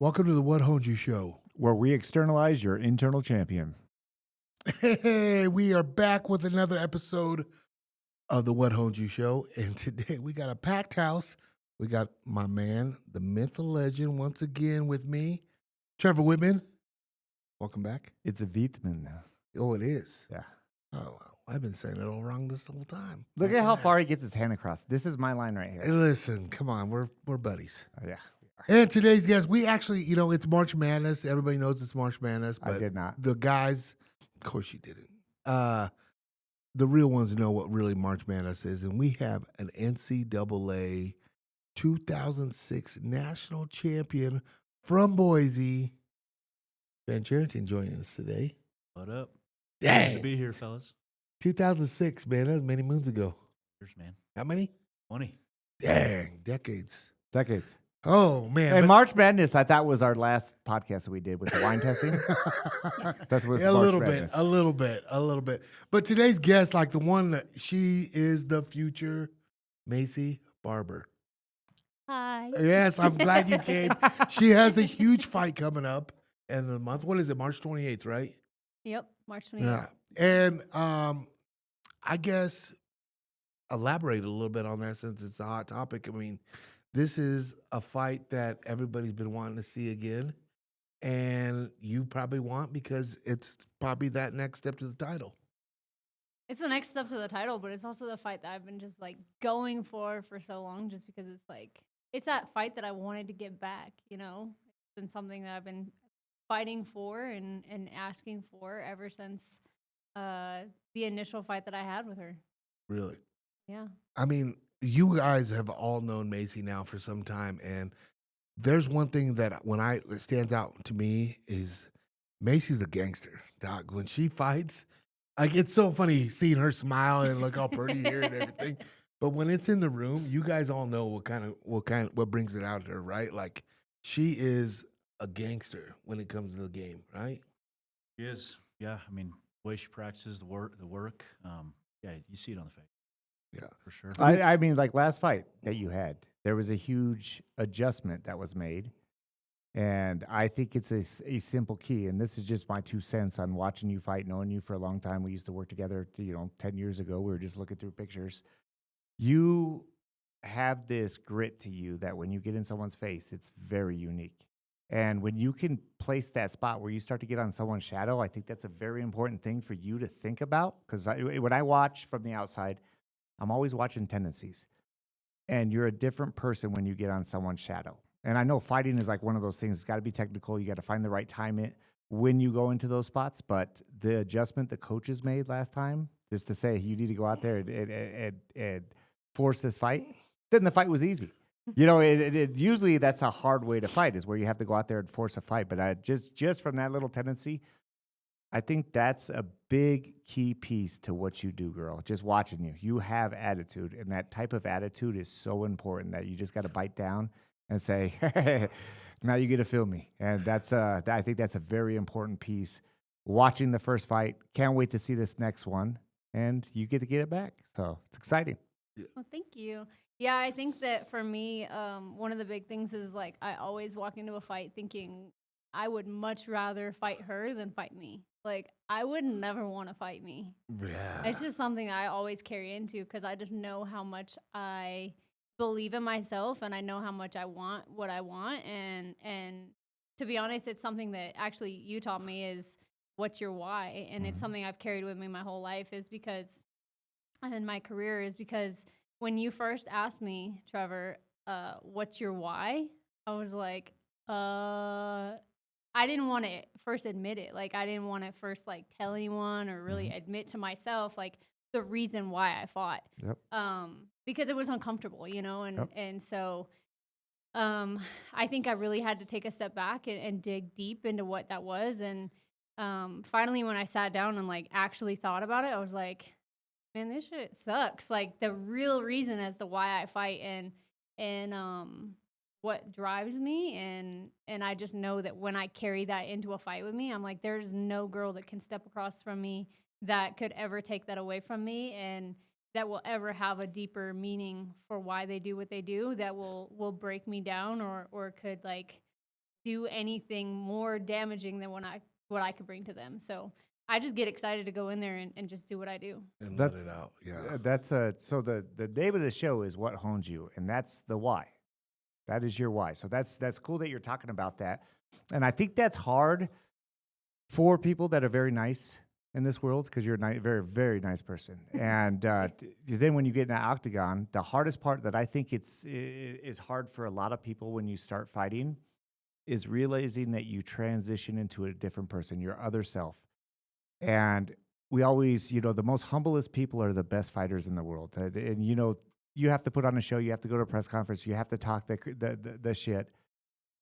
Welcome to the What Honed You Show. Where we externalize your internal champion. Hey, we are back with another episode of the What Honed You Show. And today we got a packed house. We got my man, the myth, the legend, once again with me, Trevor Wittman. Welcome back. It's a Wittman. Oh, it is. Yeah. Oh, I've been saying it all wrong this whole time. Look at how far he gets his hand across. This is my line right Hey, here. listen, come on, we're buddies. Yeah. And today's guest, we actually, it's March Madness. Everybody knows it's March Madness, but I did not. the guys, of course you didn't. The real ones know what really March Madness is, and we have an NCAA 2006 national champion from Boise, Ben Charrington, joining us today. What up? Dang. Good to be here, fellas. 2006, man, that was many moons ago. Cheers, man. How many? 20. Dang, decades. Decades. Oh, man. And March Madness, I thought, was our last podcast that we did with the wine testing. That's what a March little Madness. bit, a little bit. But today's guest, like the one that she is the future Maycee Barber. Hi. Yes, I'm glad you came. She has a huge fight coming up in the month. What is it? March 28th, right? Yep, March 28th. Yeah. And I guess elaborate a little bit on that since it's a hot topic. I mean, this is a fight that everybody's been wanting to see again, and you probably want because it's probably that next step to the title. It's the next step to the title, but it's also the fight that I've been just like going for so long just because it's like, it's that fight that I wanted to get back, It's been something that I've been fighting for and asking for ever since the initial fight that I had with her. Really? Yeah. I mean, you guys have all known Maycee now for some time, and there's one thing that that stands out to me is Maycee's a gangster, dog. When she fights, like it's so funny seeing her smile and look all pretty here and everything. But when it's in the room, you guys all know what brings it out of her, right? Like she is a gangster when it comes to the game, right? She is. Yeah. I mean, the way she practices the work. Yeah, you see it on the face. Yeah, for sure. I mean, like last fight that you had, there was a huge adjustment that was made. And I think it's a simple key. And this is just my 2 cents on watching you fight, knowing you for a long time. We used to work together, 10 years ago. We were just looking through pictures. You have this grit to you that when you get in someone's face, it's very unique. And when you can place that spot where you start to get on someone's shadow, I think that's a very important thing for you to think about. Because when I watch from the outside, I'm always watching tendencies. And you're a different person when you get on someone's shadow. And I know fighting is like one of those things. It's got to be technical. You got to find the right time when you go into those spots. But the adjustment the coaches made last time, just to say you need to go out there and force this fight, then the fight was easy. Usually that's a hard way to fight, is where you have to go out there and force a fight. But just from that little tendency, I think that's a big key piece to what you do, girl. Just watching you. You have attitude, and that type of attitude is so important that you just got to bite down and say, hey, now you get to feel me. And I think that's a very important piece. Watching the first fight, can't wait to see this next one, and you get to get it back. So it's exciting. Well, thank you. Yeah, I think that for me, one of the big things is like I always walk into a fight thinking I would much rather fight her than fight me. Like, I would never want to fight me. Yeah. It's just something I always carry into because I just know how much I believe in myself and I know how much I want what I want. And to be honest, it's something that actually you taught me is what's your why. And it's something I've carried with me my whole life is because, and my career is because when you first asked me, Trevor, what's your why? I was like, I didn't want to first admit it. Like, I didn't want to first, like, tell anyone or really admit to myself, like, the reason why I fought. Yep. Because it was uncomfortable, and so I think I really had to take a step back and dig deep into what that was. And finally, when I sat down and, like, actually thought about it, I was like, man, this shit sucks. Like, the real reason as to why I fight and what drives me, and I just know that when I carry that into a fight with me, I'm like, there's no girl that can step across from me that could ever take that away from me, and that will ever have a deeper meaning for why they do what they do that will break me down or could like do anything more damaging than what I could bring to them. So I just get excited to go in there and just do what I do. And let it out. Yeah. So the name of the show is What Hones You, and that's the why. That is your why. So that's cool that you're talking about that. And I think that's hard for people that are very nice in this world, because you're a very, very nice person. And then when you get in an octagon, the hardest part that I think is hard for a lot of people when you start fighting is realizing that you transition into a different person, your other self. And we always, the most humblest people are the best fighters in the world. And you have to put on a show, you have to go to a press conference, you have to talk the shit.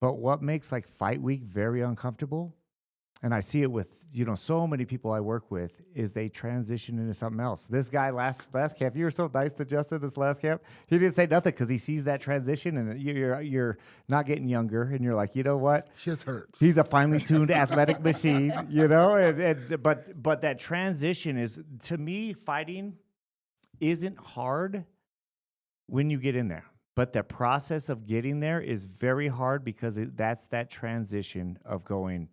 But what makes like fight week very uncomfortable, and I see it with, so many people I work with, is they transition into something else. This guy last camp, you were so nice to Justin this last camp. He didn't say nothing because he sees that transition, and you're not getting younger, and you're like, you know what? Shit hurts. He's a finely tuned athletic machine, but that transition is, to me, fighting isn't hard when you get in there. But the process of getting there is very hard because that's that transition of going,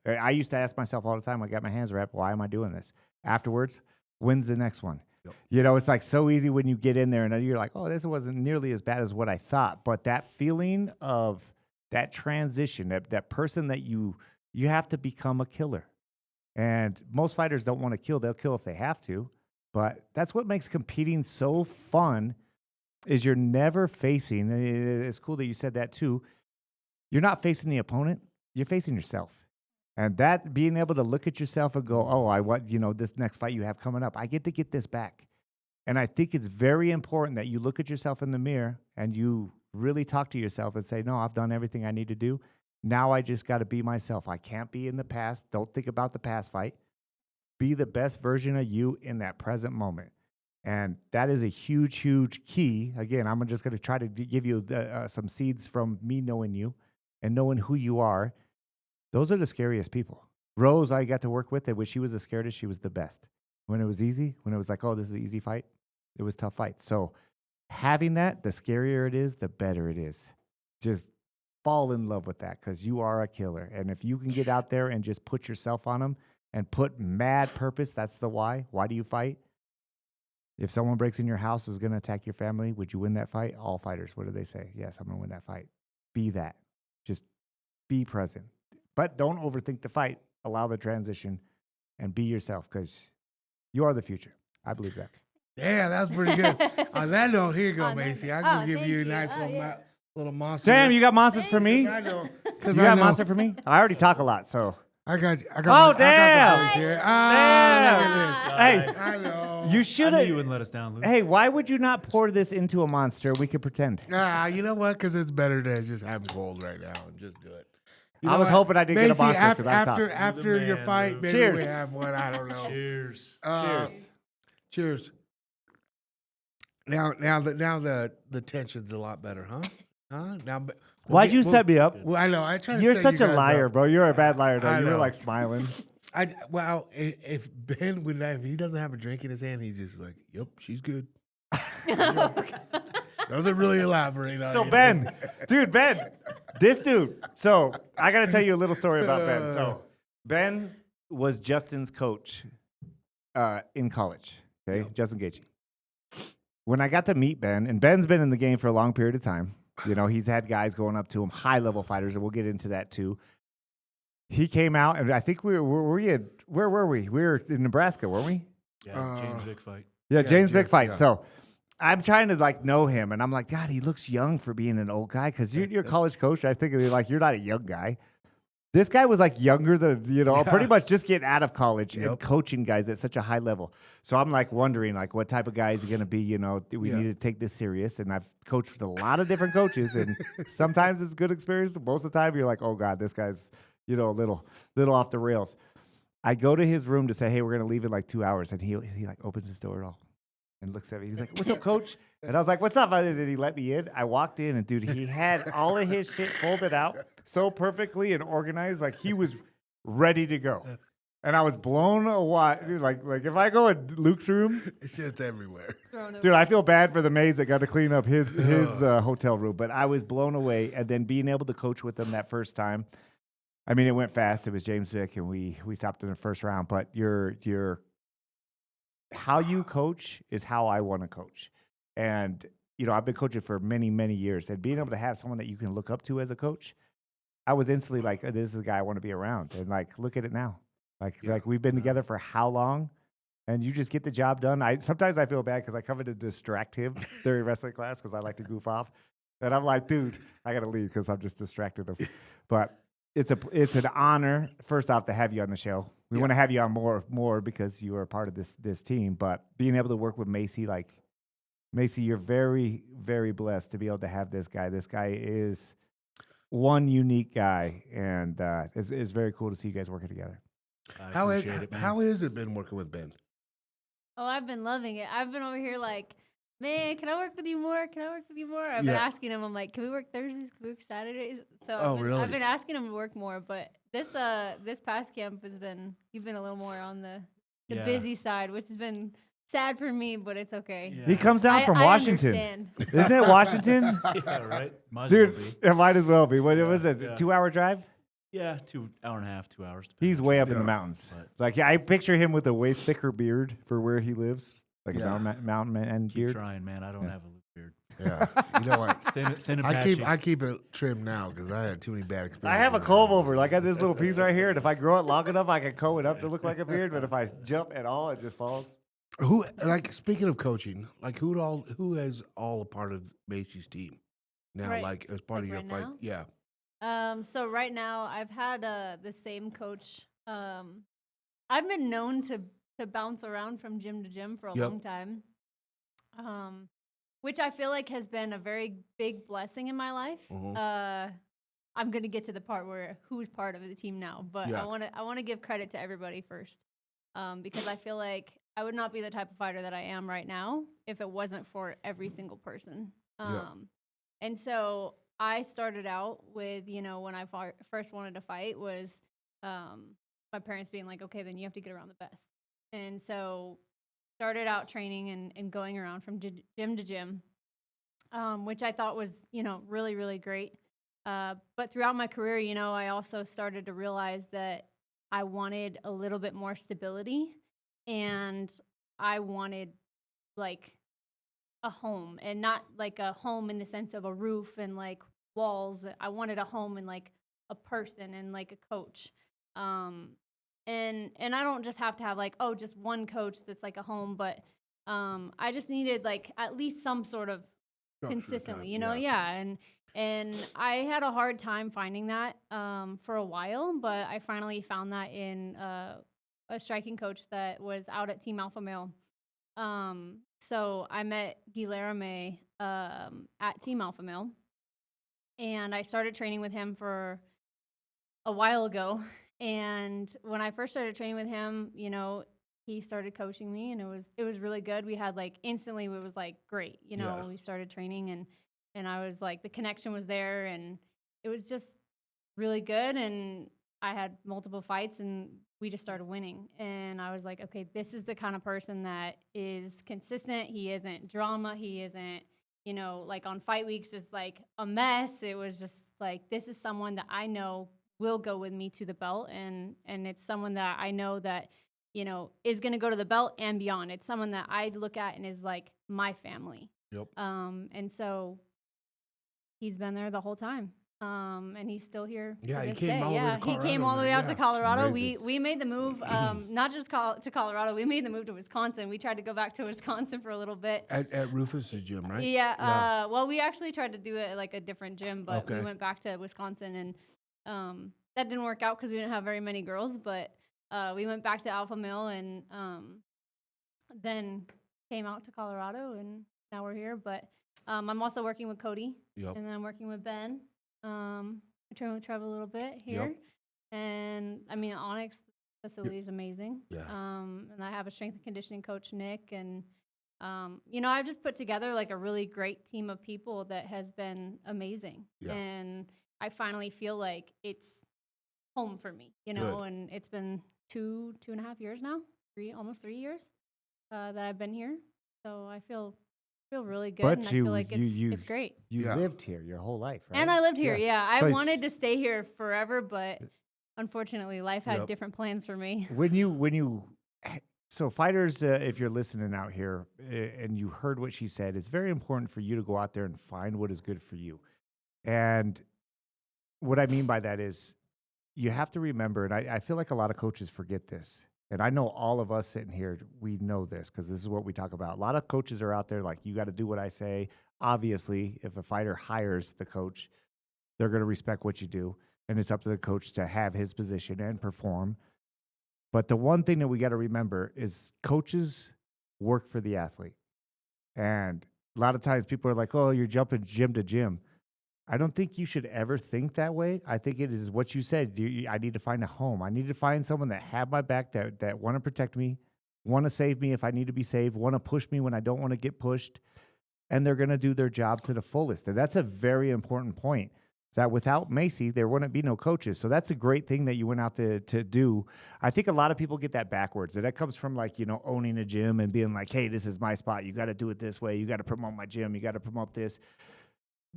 I used to ask myself all the time, I got my hands wrapped, why am I doing this? Afterwards, when's the next one? Yep. It's like so easy when you get in there and you're like, oh, this wasn't nearly as bad as what I thought. But that feeling of that transition, that person that you have to become a killer. And most fighters don't want to kill. They'll kill if they have to. But that's what makes competing so fun, is you're never facing, and it's cool that you said that too, you're not facing the opponent, you're facing yourself. And that being able to look at yourself and go, oh, I want, this next fight you have coming up, I get to get this back. And I think it's very important that you look at yourself in the mirror and you really talk to yourself and say, no, I've done everything I need to do. Now I just got to be myself. I can't be in the past. Don't think about the past fight. Be the best version of you in that present moment. And that is a huge, huge key. Again, I'm just going to try to give you some seeds from me knowing you and knowing who you are. Those are the scariest people. Rose, I got to work with, when she was the scariest, she was the best. When it was easy, when it was like, oh, this is an easy fight, it was a tough fight. So having that, the scarier it is, the better it is. Just fall in love with that, because you are a killer. And if you can get out there and just put yourself on them and put mad purpose, that's the why. Why do you fight? If someone breaks in your house, is going to attack your family, would you win that fight? All fighters, what do they say? Yes, I'm going to win that fight. Be that. Just be present. But don't overthink the fight. Allow the transition and be yourself, because you are the future. I believe that. Yeah, that was pretty good. On that note, here you go, Maycee. I can give you a nice little monster. Damn, you got monsters for me? I know. You got monster for me? I already talk a lot, so. I got oh, damn. I got the boys here. Damn. Look at this. Hey, I know. You should I have. knew you wouldn't let us down, Luke. Hey, why would you not pour this into a monster? We could pretend. You know what? Because it's better than just having cold right now and just do it. I was hoping I didn't get a monster. After your fight, maybe Cheers. we have one. I don't know. Cheers. Cheers. Now the tension's a lot better, huh? Now. Why'd you set me up? Well, I know. I try to. You're set such you a guys liar, up. bro. You're a bad liar, though. I You were know. like smiling. If Ben would not, if he doesn't have a drink in his hand, he's just like, "Yep, she's good." Doesn't really elaborate on it. So Ben, this dude. So I got to tell you a little story about Ben. So Ben was Justin's coach in college. Okay, Justin Gaethje. When I got to meet Ben, and Ben's been in the game for a long period of time. He's had guys going up to him, high-level fighters, and we'll get into that too. He came out, and I think where were we? We were in Nebraska, weren't we? Yeah, James Vick fight. Yeah, James Vick fight. Yeah. So I'm trying to know him, and I'm like, God, he looks young for being an old guy, because you're a college coach. I think you're not a young guy. This guy was younger than, pretty much just getting out of college and coaching guys at such a high level. So I'm wondering what type of guy is he going to be, do we need to take this serious? And I've coached with a lot of different coaches, and sometimes it's good experience. Most of the time you're like, oh God, this guy's, a little off the rails. I go to his room to say, hey, we're going to leave in 2 hours. And he opens his door all and looks at me. He's like, what's up, coach? And I was like, what's up? Did he let me in? I walked in, and dude, he had all of his shit folded out so perfectly and organized. He was ready to go. And I was blown away. Dude, like if I go in Luke's room, It's just everywhere. dude, I feel bad for the maids that got to clean up his hotel room. But I was blown away. And then being able to coach with them that first time, I mean, it went fast. It was James Vick, and we stopped in the first round. But your how you coach is how I want to coach. And I've been coaching for many, many years, and being able to have someone that you can look up to as a coach, I was instantly like, this is the guy I want to be around. And like, look at it now. Like we've been together for how long, and you just get the job done. Sometimes I feel bad because I come in to distract him during wrestling class because I like to goof off, and I'm like, dude, I gotta leave because I'm just distracted him. But it's an honor, first off, to have you on the show. We want to have you on more because you are a part of this team. But being able to work with Maycee, Maycee, you're very, very blessed to be able to have this guy. This guy is one unique guy, and it's very cool to see you guys working together. How has it been working with Ben? Oh, I've been loving it. I've been over here like, man, can I work with you more? Can I work with you more? I've been asking him. I'm like, can we work Thursdays? Can we work Saturdays? So I've been asking him to work more. But this past camp you've been a little more on the busy side, which has been sad for me, but it's okay. Yeah. He comes down from Washington. Isn't it Washington? Yeah, right. Dude, it might as well be. What was it? A 2-hour drive? Yeah, 2 hour and a half, 2 hours. He's way up in the mountains. But I picture him with a way thicker beard for where he lives, like a mountain man keep beard. trying, man. I don't have a loop beard. Yeah, you know what? Thin and patchy. I keep it trimmed now because I had too many bad experiences. I have a comb over. I got this little piece right here, and if I grow it long enough, I can comb it up to look like a beard. But if I jump at all, it just falls. Speaking of coaching, who is all a part of Maycee's team now? Right. As part of your right fight, now? yeah. So right now I've had the same coach. I've been known to bounce around from gym to gym for a long time, which I feel like has been a very big blessing in my life. I'm gonna get to the part where who's part of the team now, but I want to give credit to everybody first, because I feel like I would not be the type of fighter that I am right now if it wasn't for every single person. And so I started out with, when I first wanted to fight was my parents being like, okay, then you have to get around the best. And so started out training and going around from gym to gym, which I thought was, really, really great. But throughout my career, I also started to realize that I wanted a little bit more stability, and I wanted like a home, and not like a home in the sense of a roof and like walls. I wanted a home and like a person and like a coach. And I don't just have to have like, just one coach that's like a home, but I just needed like at least some sort of consistently, and I had a hard time finding that for a while, but I finally found that in a striking coach that was out at Team Alpha Male. So I met Guilherme at Team Alpha Male, and I started training with him for a while ago. And when I first started training with him, he started coaching me, and it was really good. We had like instantly, it was like great, we started training, and I was like, the connection was there, and it was just really good. And I had multiple fights, and we just started winning. And I was like, okay, this is the kind of person that is consistent. He isn't drama. He isn't, like on fight weeks, just like a mess. It was just like, this is someone that I know will go with me to the belt. And it's someone that I know that, is going to go to the belt and beyond. It's someone that I look at and is like my family. Yep. And so he's been there the whole time. And he's still here. Yeah, he came all the way out to Colorado. We made the move, not just to Colorado. We made the move to Wisconsin. We tried to go back to Wisconsin for a little bit. At Rufus's gym, right? Yeah. Well, we actually tried to do it at like a different gym, but we went back to Wisconsin, and that didn't work out because we didn't have very many girls. But we went back to Alpha Male, and then came out to Colorado, and now we're here. But I'm also working with Cody, and then I'm working with Ben. I train with Trevor a little bit here, and I mean Onyx facility is amazing. And I have a strength and conditioning coach, Nick, and I've just put together like a really great team of people that has been amazing, and I finally feel like it's home for me, and it's been two and a half years now, almost 3 years that I've been here. So I feel really good, But and I you- feel like you- it's great. You Yeah. lived here your whole life, right? And I lived here. Yeah, I So it's- wanted to stay here forever, but unfortunately, life had Yep. different plans for me. when you so fighters, if you're listening out here and you heard what she said, it's very important for you to go out there and find what is good for you. And what I mean by that is you have to remember, and I feel like a lot of coaches forget this. And I know all of us sitting here, we know this because this is what we talk about. A lot of coaches are out there like, you got to do what I say. Obviously, if a fighter hires the coach, they're going to respect what you do. And it's up to the coach to have his position and perform. But the one thing that we got to remember is coaches work for the athlete. And a lot of times people are like, oh, you're jumping gym to gym. I don't think you should ever think that way. I think it is what you said. I need to find a home. I need to find someone that have my back, that want to protect me, want to save me if I need to be saved, want to push me when I don't want to get pushed, and they're going to do their job to the fullest. And that's a very important point, that without Maycee, there wouldn't be no coaches. So that's a great thing that you went out to do. I think a lot of people get that backwards. That comes from like, owning a gym and being like, hey, this is my spot. You got to do it this way. You got to promote my gym. You got to promote this.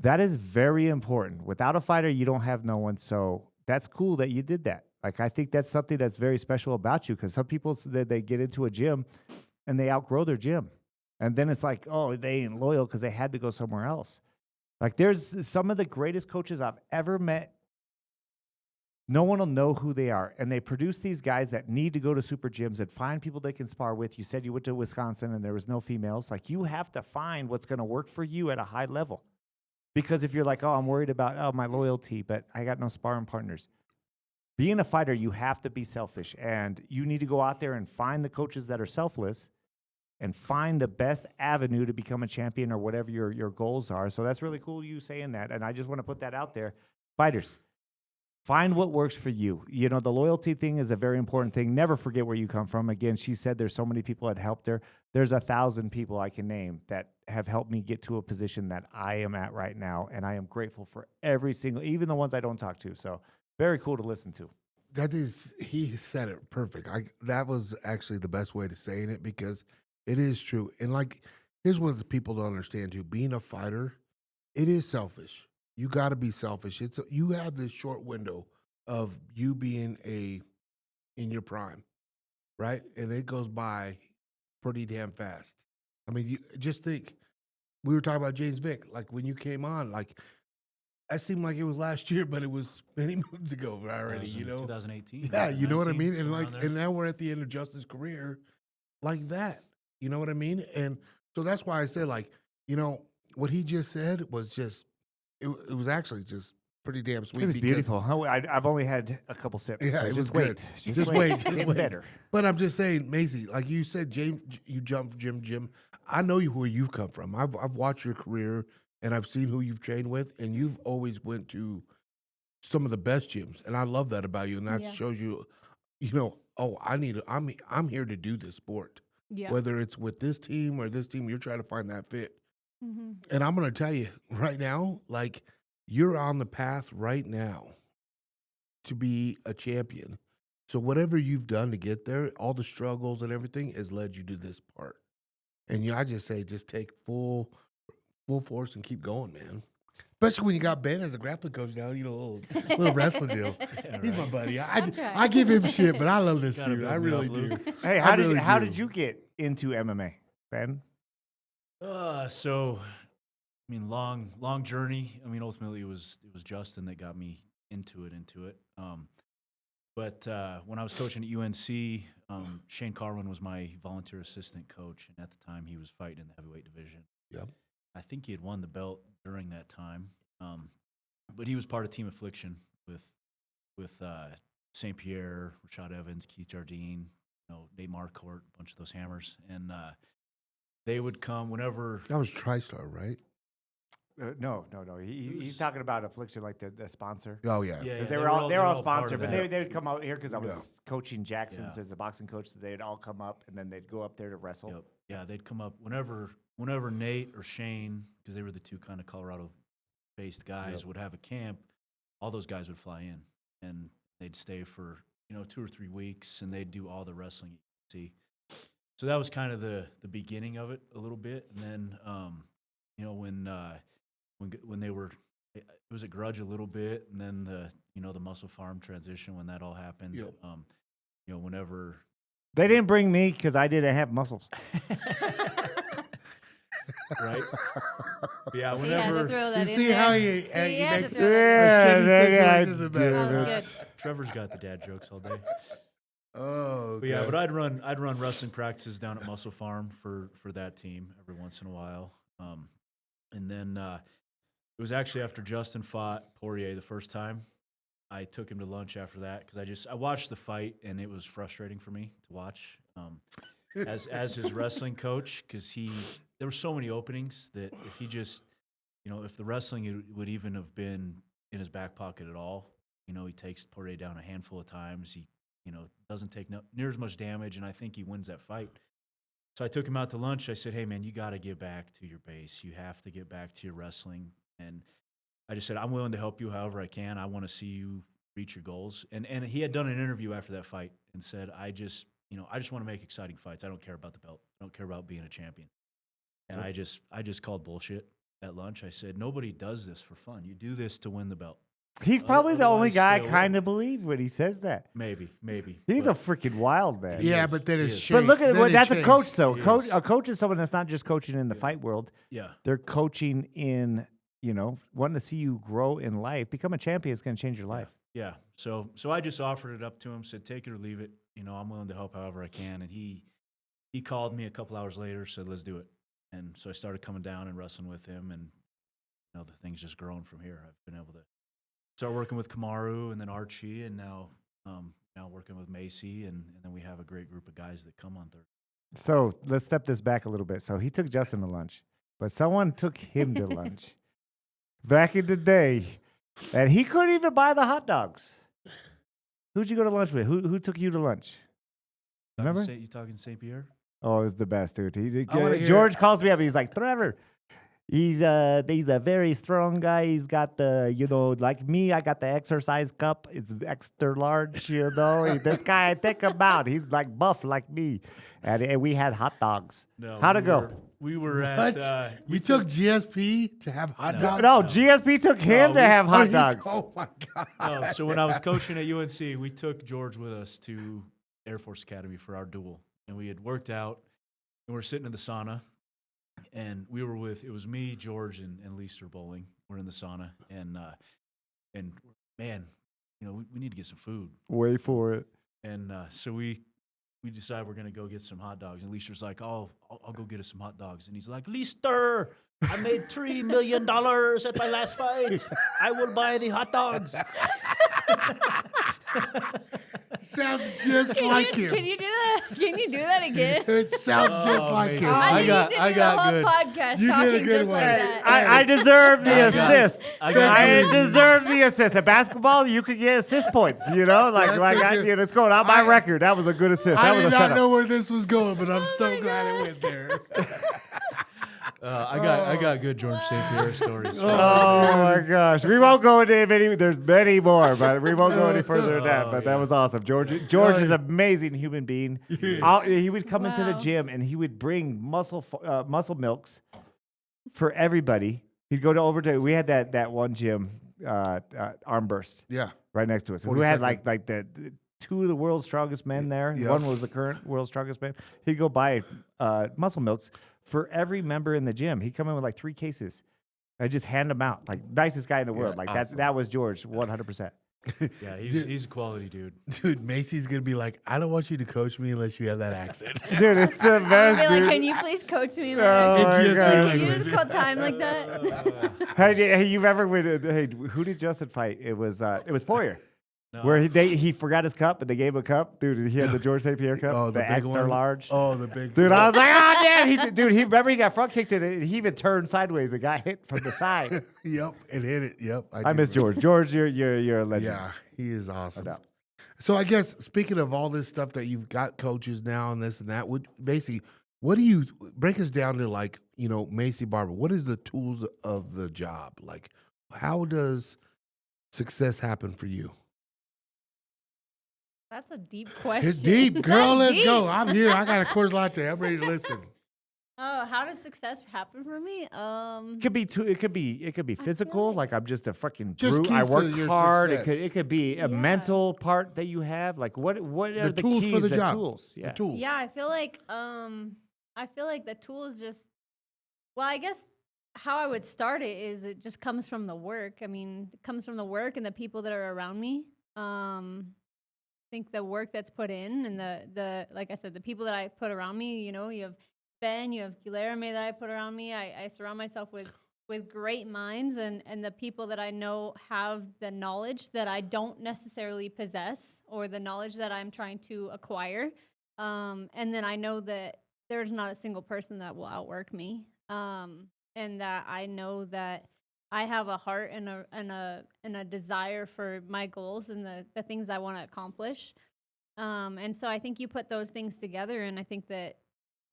That is very important. Without a fighter, you don't have no one. So that's cool that you did that. Like, I think that's something that's very special about you, because some people, they get into a gym and they outgrow their gym. And then it's like, oh, they ain't loyal because they had to go somewhere else. Like, there's some of the greatest coaches I've ever met. No one will know who they are. And they produce these guys that need to go to super gyms and find people they can spar with. You said you went to Wisconsin and there was no females. Like, you have to find what's going to work for you at a high level. Because if you're like, oh, I'm worried about, my loyalty, but I got no sparring partners. Being a fighter, you have to be selfish. And you need to go out there and find the coaches that are selfless and find the best avenue to become a champion or whatever your goals are. So that's really cool, you saying that. And I just want to put that out there. Fighters, find what works for you. The loyalty thing is a very important thing. Never forget where you come from. Again, she said there's so many people that helped her. There's 1,000 people I can name that have helped me get to a position that I am at right now. And I am grateful for every single, even the ones I don't talk to. So very cool to listen to. He said it perfect. That was actually the best way to saying it, because it is true. And like, here's what the people don't understand too. Being a fighter, it is selfish. You got to be selfish. You have this short window of you being in your prime, right? And it goes by pretty damn fast. I mean, you just think, we were talking about James Vick, like when you came on, like that seemed like it was last year, but it was many months ago already, 2018. Yeah, you know what I mean? And somewhere like, around there. and now we're at the end of Justin's career like that. You know what I mean? And so that's why I said, like, what he just said was just, it was actually just pretty damn sweet. It was because- beautiful. I've only had a couple sips. Yeah, so it just was wait. good. Just wait. Just Getting wait. better. But I'm just saying, Maycee, like you said, James, you jumped Jim. I know where you've come from. I've watched your career and I've seen who you've trained with, and you've always went to some of the best gyms, and I love that about you. And that Yeah. shows you, oh, I'm here to do this sport. Yeah. Whether it's with this team or this team, you're trying to find that fit. Mm-hmm. And I'm going to tell you right now, like, you're on the path right now to be a champion. So whatever you've done to get there, all the struggles and everything has led you to this part. And I just say, just take full force and keep going, man. Especially when you got Ben as a grappling coach now, little wrestling deal. He's my buddy. I'm trying. I give him shit, but I love this Gotta dude. build I me really up, Luke. do. Hey, I really how do. did you get into MMA, Ben? So, I mean, long journey. I mean, ultimately it was Justin that got me into it. But when I was coaching at UNC, Shane Carwin was my volunteer assistant coach, and at the time he was fighting in the heavyweight division. Yep. I think he had won the belt during that time, but he was part of Team Affliction with St. Pierre, Rashad Evans, Keith Jardine, Nate Marquardt, a bunch of those hammers, and they would come whenever. That was TriStar, right? No. He's talking about Affliction, like the sponsor. Oh, yeah. Yeah, Because yeah, they were all part sponsored, of but that. they would come out here because I was Yeah. coaching Jackson's Yeah. as a boxing coach. So they'd all come up and then they'd go up there to wrestle. Yep. Yeah, they'd come up whenever Nate or Shane, because they were the two kind of Colorado-based guys, Yep. would have a camp. All those guys would fly in, and they'd stay for 2 or 3 weeks, and they'd do all the wrestling you could see. So that was kind of the beginning of it a little bit, and then when they were, it was a grudge a little bit, and then the Muscle Farm transition when that all happened. Yep. Whenever They didn't bring me because I didn't have muscles. right, yeah, He had to whenever throw that You in see there. how See, he had to makes throw that in. shitty Yeah, situations I are did better. That was it. good. Trevor's got the dad jokes all day. Oh, But yeah, okay. but I'd run wrestling practices down at Muscle Farm for that team every once in a while. And then it was actually after Justin fought Poirier the first time. I took him to lunch after that because I watched the fight and it was frustrating for me to watch as his wrestling coach because there were so many openings that if he just if the wrestling would even have been in his back pocket at all, he takes Poirier down a handful of times. He doesn't take near as much damage, and I think he wins that fight. So I took him out to lunch. I said, hey, man, you got to get back to your base. You have to get back to your wrestling. And I just said, I'm willing to help you however I can. I want to see you reach your goals. And he had done an interview after that fight and said, I just want to make exciting fights. I don't care about the belt. I don't care about being a champion. And I just called bullshit at lunch. I said, nobody does this for fun. You do this to win the belt. He's probably the only Otherwise, guy I say kind of believe when he says that. Maybe. He's a But freaking wild man. Yeah, is. but then He it's is. changed. But look at Then it that's a changed. coach though. He is. A coach is someone that's not just coaching in the fight world. yeah. They're coaching in, wanting to see you grow in life. Become a champion is going to change your life. Yeah. So I just offered it up to him, said, take it or leave it. I'm willing to help however I can. And he called me a couple hours later, said, let's do it. And so I started coming down and wrestling with him, and the thing's just grown from here. I've been able to start working with Kamaru and then Archie, and now working with Maycee, and then we have a great group of guys that come on Thursday. So let's step this back a little bit. So he took Justin to lunch, but someone took him to lunch back in the day, and he couldn't even buy the hot dogs. Who'd you go to lunch with? Who took you to lunch? Remember? You talking St. Pierre? Oh, it was the best, dude. I wanna hear George it. calls me up. He's like, Trevor, he's a very strong guy. He's got the, like me, I got the exercise cup. It's extra large, This guy, I take him out. He's like buff like me. And we had hot dogs. No. How'd it go? We were What? at. We took GSP to have hot No. dogs. No, GSP took him to have Oh, hot he- dogs. Oh my god. No, so when I was coaching at UNC, we took George with us to Air Force Academy for our duel. And we had worked out, and we were sitting in the sauna. And we were it was me, George, and Leister Bowling. We're in the sauna. And man, we need to get some food. Wait for it. And so we decided we're going to go get some hot dogs. And Leister's like, I'll go get us some hot dogs. And he's like, Leister, I made $3 million at my last fight. I will buy the hot dogs. Sounds just like him. Can you do that? Can you do that again? It sounds just like Mason. him. I think got- you I did got the whole good. podcast You did a talking good just one. like that. I deserve the assist. I got I good. deserve the assist. At basketball, you could get assist points, it's going on my record. That was a good assist. I That was did a not setup. know where this was going, but I'm Oh so my glad God. it went there. I got good George St. Pierre stories. Oh my gosh. We won't go into many, there's many more, but we won't go any further than that. But that was awesome. George is an amazing human being. He would come into the Wow. gym and he would bring muscle milks for everybody. He'd go to overtime. We had that one gym, Armburst, Yeah. right next to us. Who had 42nd. like the two of the world's strongest men there. Yep. One was the current world's strongest man. He'd go buy muscle milks for every member in the gym. He'd come in with like 3 cases. I just hand them out. Like nicest guy in the world. Like awesome. that was George 100%. Yeah, he's a quality dude. Dude, Macy's gonna be like, I don't want you to coach me unless you have that accent. Dude, it's the I'll best. be like, dude. can you please coach me? Oh Like, my It just God. can you just call time like that? Hey, you've ever hey, who did Justin fight? It was Poirier. No. Where he forgot his cup and they gave him a cup. Dude, he had the George St. Pierre cup, Oh, the the big extra one? large. Oh, the big Dude, I was like, oh damn! He remember he got front kicked and he even turned sideways and got hit from the side. Yep, it hit it. Yep. I miss George. George, you're a legend. Yeah, he is awesome. doubt. So I guess speaking of all this stuff that you've got coaches now and this and that, basically, what do you break us down to? Like, Maycee Barber, what is the tools of the job? Like, how does success happen for you? That's a deep question. It's deep, girl. That's Let's go. deep. I'm here. I got a Coors Latte. I'm ready to listen. Oh, how does success happen for me? Could be two. It could be physical, like- like I'm just a fucking Just brute. I keys to work your hard. success. It could be a Yeah. mental part that you have. Like what are the tools keys? for the the job. tools. The Yeah. tools. Yeah, I feel like the tools just. Well, I guess how I would start it just comes from the work. I mean, it comes from the work and the people that are around me. I think the work that's put in and the like I said, the people that I put around me, you know, you have Ben, you have Guilherme that I put around me. I surround myself with great minds and the people that I know have the knowledge that I don't necessarily possess or the knowledge that I'm trying to acquire. And then I know that there's not a single person that will outwork me. And that I know that I have a heart and a desire for my goals and the things I want to accomplish. And so I think you put those things together, and I think that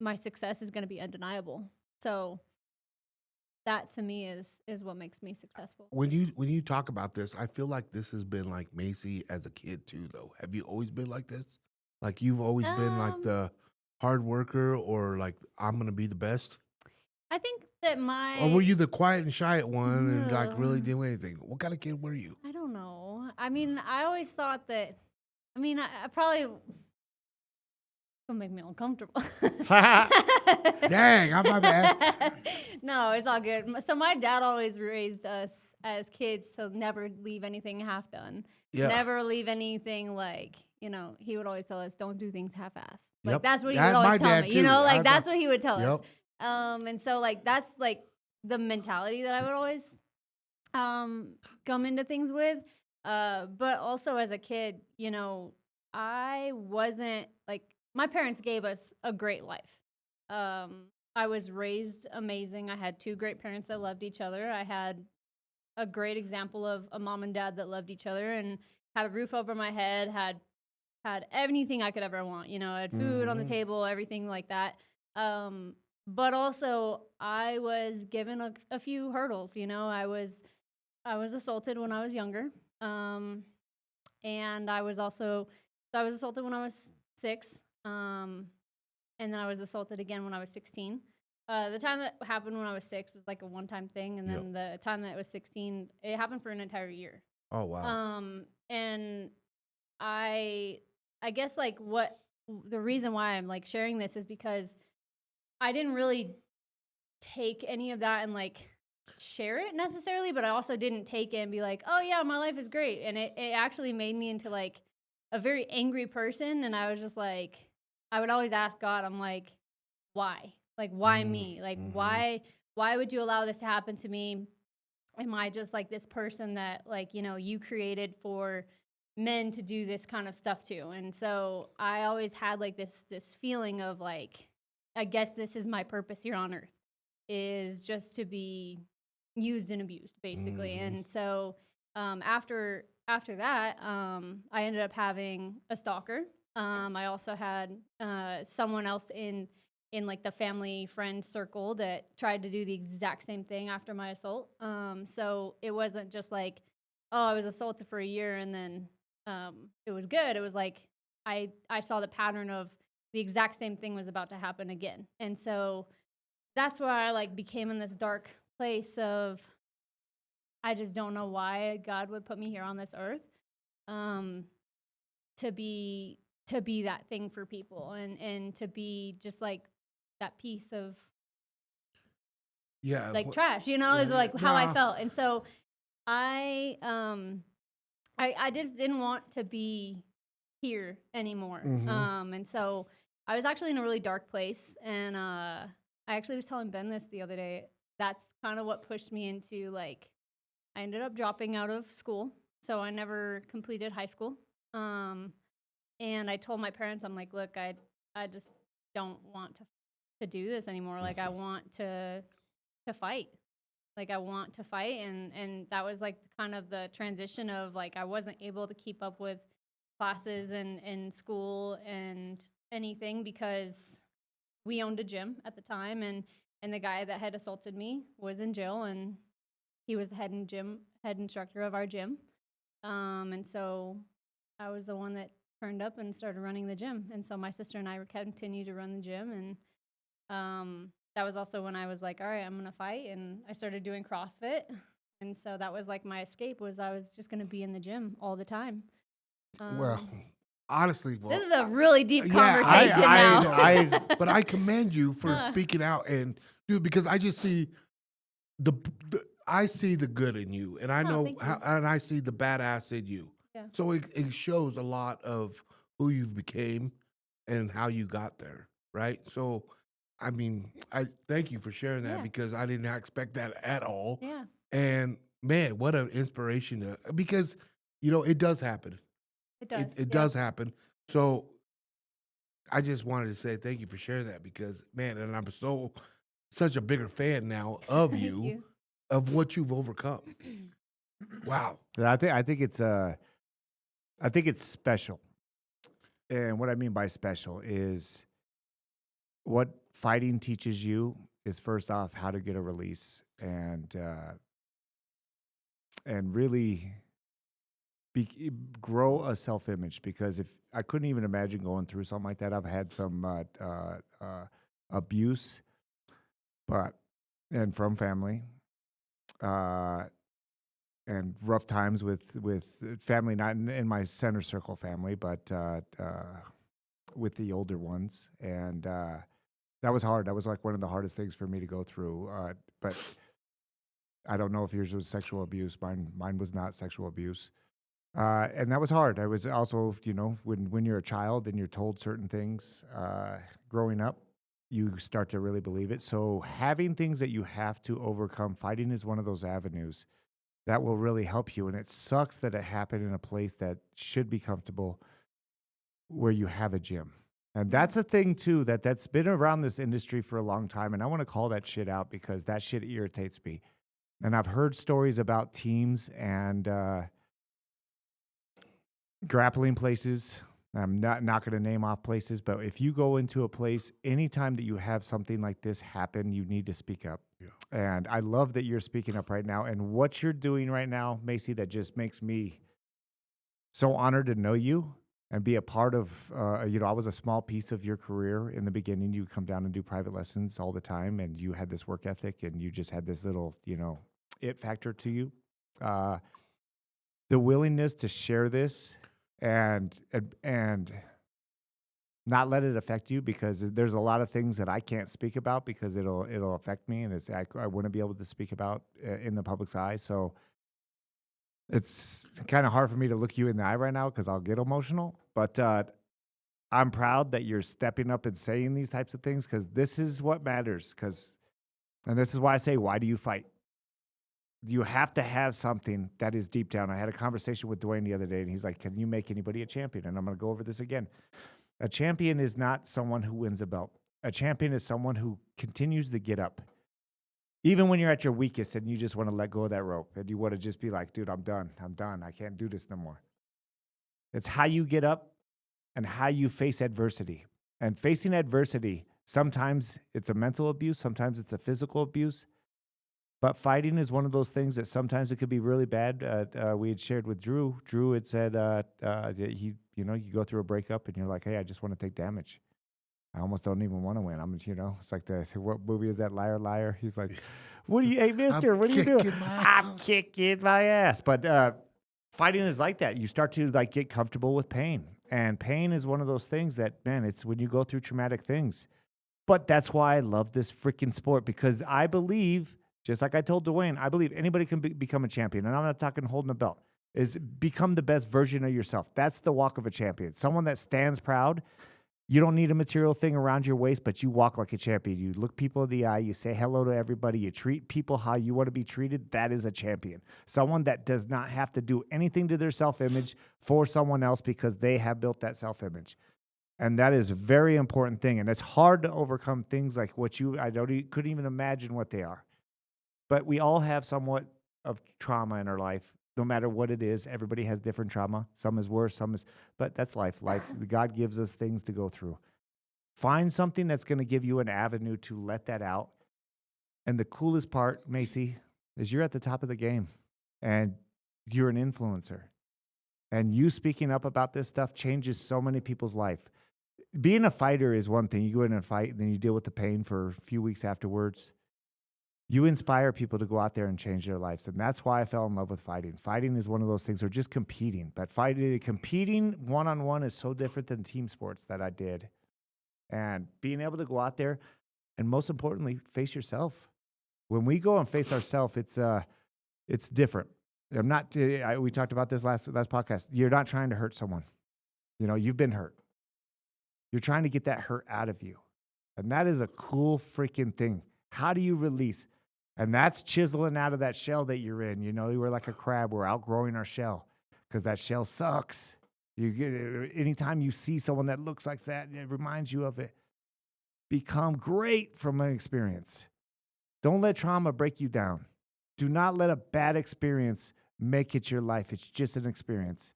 my success is going to be undeniable. So that to me is what makes me successful. When you talk about this, I feel like this has been like Maycee as a kid too, though. Have you always been like this? Like you've always been like the hard worker, or like I'm gonna be the best? I think that Or were you the quiet and shy one and like really No. do anything? What kind of kid were you? I don't know. I mean, I always thought that. I mean, I probably gonna make me uncomfortable. Dang, I'm my bad. No, it's all good. So my dad always raised us as kids to never leave anything half done. Yeah. Never leave anything like, you know, he would always tell us, don't do things half-assed. Like Yep. that's what he That's would my always tell dad, me. too. You know, I like was that's like- what he would tell us. Yep. And so like that's like the mentality that I would always come into things with. But also as a kid, you know, I wasn't like my parents gave us a great life. I was raised amazing. I had two great parents that loved each other. I had a great example of a mom and dad that loved each other and had a roof over my head, had anything I could ever want. You know, I had food on the table, everything like that. But also I was given a few hurdles. You know, I was assaulted when I was younger. And I was assaulted when I was 6. And then I was assaulted again when I was 16. The time that happened when I was 6 was like a one-time thing, and then the time that I was 16, it happened for an entire year. Oh wow. And I guess like what the reason why I'm like sharing this is because I didn't really take any of that and like share it necessarily, but I also didn't take it and be like, oh yeah, my life is great. And it actually made me into like a very angry person. And I was just like, I would always ask God, I'm like, why? Like, why me? Like, why would you allow this to happen to me? Am I just like this person that like, you know, you created for men to do this kind of stuff too? And so I always had like this feeling of like, I guess this is my purpose here on earth, is just to be used and abused basically. And so after that, I ended up having a stalker. I also had someone else in like the family friend circle that tried to do the exact same thing after my assault. So it wasn't just like, oh, I was assaulted for a year and then it was good. It was like I saw the pattern of the exact same thing was about to happen again. And so that's why I like became in this dark place of I just don't know why God would put me here on this earth to be that thing for people and to be just like that piece of like trash, you know, is like how I felt. And so I just didn't want to be here anymore. And so I was actually in a really dark place, and I actually was telling Ben this the other day. That's kind of what pushed me into like I ended up dropping out of school, so I never completed high school. And I told my parents, I'm like, look, I just don't want to do this anymore. Like I want to fight. Like I want to fight, and that was like kind of the transition of like I wasn't able to keep up with classes and school and anything because we owned a gym at the time, and the guy that had assaulted me was in jail, and he was the head instructor of our gym. And so I was the one that turned up and started running the gym. And so my sister and I continued to run the gym. And that was also when I was like, all right, I'm going to fight. And I started doing CrossFit. And so that was like my escape, was I was just going to be in the gym all the time. Well, honestly, This is a really deep conversation now. But I commend you for speaking out, and dude, because I just see I see the good in you, and I know and I see the badass in you. Yeah. So it shows a lot of who you became and how you got there, right? So, I mean, I thank you for sharing that, because I did not expect that at all. Yeah. And man, what an inspiration! Because it does happen. It does. It does happen. So I just wanted to say thank you for sharing that, because man, and I'm such a bigger fan now of you, of what you've overcome. Wow. I think it's special. And what I mean by special is what fighting teaches you is, first off, how to get a release and really grow a self-image, because if I couldn't even imagine going through something like that. I've had some abuse, and from family, and rough times with family, not in my center circle family, but with the older ones, and that was hard. That was like one of the hardest things for me to go through. But I don't know if yours was sexual abuse. Mine was not sexual abuse. And that was hard. I was also, when you're a child and you're told certain things growing up, you start to really believe it. So having things that you have to overcome, fighting is one of those avenues that will really help you. And it sucks that it happened in a place that should be comfortable, where you have a gym. And that's a thing too, that's been around this industry for a long time. And I want to call that shit out, because that shit irritates me. And I've heard stories about teams and grappling places. I'm not going to name off places, but if you go into a place, anytime that you have something like this happen, you need to speak up. Yeah. And I love that you're speaking up right now. And what you're doing right now, Maycee, that just makes me so honored to know you and be a part of, I was a small piece of your career in the beginning. You come down and do private lessons all the time, and you had this work ethic, and you just had this little, it factor to you. The willingness to share this and not let it affect you, because there's a lot of things that I can't speak about because it'll affect me, and I wouldn't be able to speak about in the public's eye. So it's kind of hard for me to look you in the eye right now, because I'll get emotional. But I'm proud that you're stepping up and saying these types of things, because this is what matters. And this is why I say, why do you fight? You have to have something that is deep down. I had a conversation with Dwayne the other day, and he's like, can you make anybody a champion? And I'm going to go over this again. A champion is not someone who wins a belt. A champion is someone who continues to get up. Even when you're at your weakest and you just want to let go of that rope, and you want to just be like, dude, I'm done. I can't do this no more. It's how you get up and how you face adversity. And facing adversity, sometimes it's a mental abuse, sometimes it's a physical abuse. But fighting is one of those things that sometimes it could be really bad. We had shared with Drew. Drew had said you go through a breakup and you're like, hey, I just want to take damage. I almost don't even want to win. It's like what movie is that? Liar, Liar. He's like, hey, mister, what are you doing? I'm kicking my ass. But fighting is like that. You start to get comfortable with pain. And pain is one of those things that, man, it's when you go through traumatic things. But that's why I love this freaking sport, because I believe, just like I told Dwayne, I believe anybody can become a champion. And I'm not talking holding a belt. Is become the best version of yourself. That's the walk of a champion. Someone that stands proud. You don't need a material thing around your waist, but you walk like a champion. You look people in the eye. You say hello to everybody. You treat people how you want to be treated. That is a champion. Someone that does not have to do anything to their self-image for someone else, because they have built that self-image. And that is a very important thing. And it's hard to overcome things like couldn't even imagine what they are. But we all have somewhat of trauma in our life. No matter what it is, everybody has different trauma. Some is worse, but that's life. God gives us things to go through. Find something that's going to give you an avenue to let that out. And the coolest part, Maycee, is you're at the top of the game, and you're an influencer. And you speaking up about this stuff changes so many people's life. Being a fighter is one thing. You go in and fight, and then you deal with the pain for a few weeks afterwards. You inspire people to go out there and change their lives. And that's why I fell in love with fighting. Fighting is one of those things, or just competing. But competing one-on-one is so different than team sports that I did. And being able to go out there and, most importantly, face yourself. When we go and face ourselves, it's different. I'm not. We talked about this last podcast. You're not trying to hurt someone. You know, you've been hurt. You're trying to get that hurt out of you. And that is a cool freaking thing. How do you release? And that's chiseling out of that shell that you're in. You know, we're like a crab. We're outgrowing our shell because that shell sucks. Anytime you see someone that looks like that, it reminds you of it. Become great from an experience. Don't let trauma break you down. Do not let a bad experience make it your life. It's just an experience.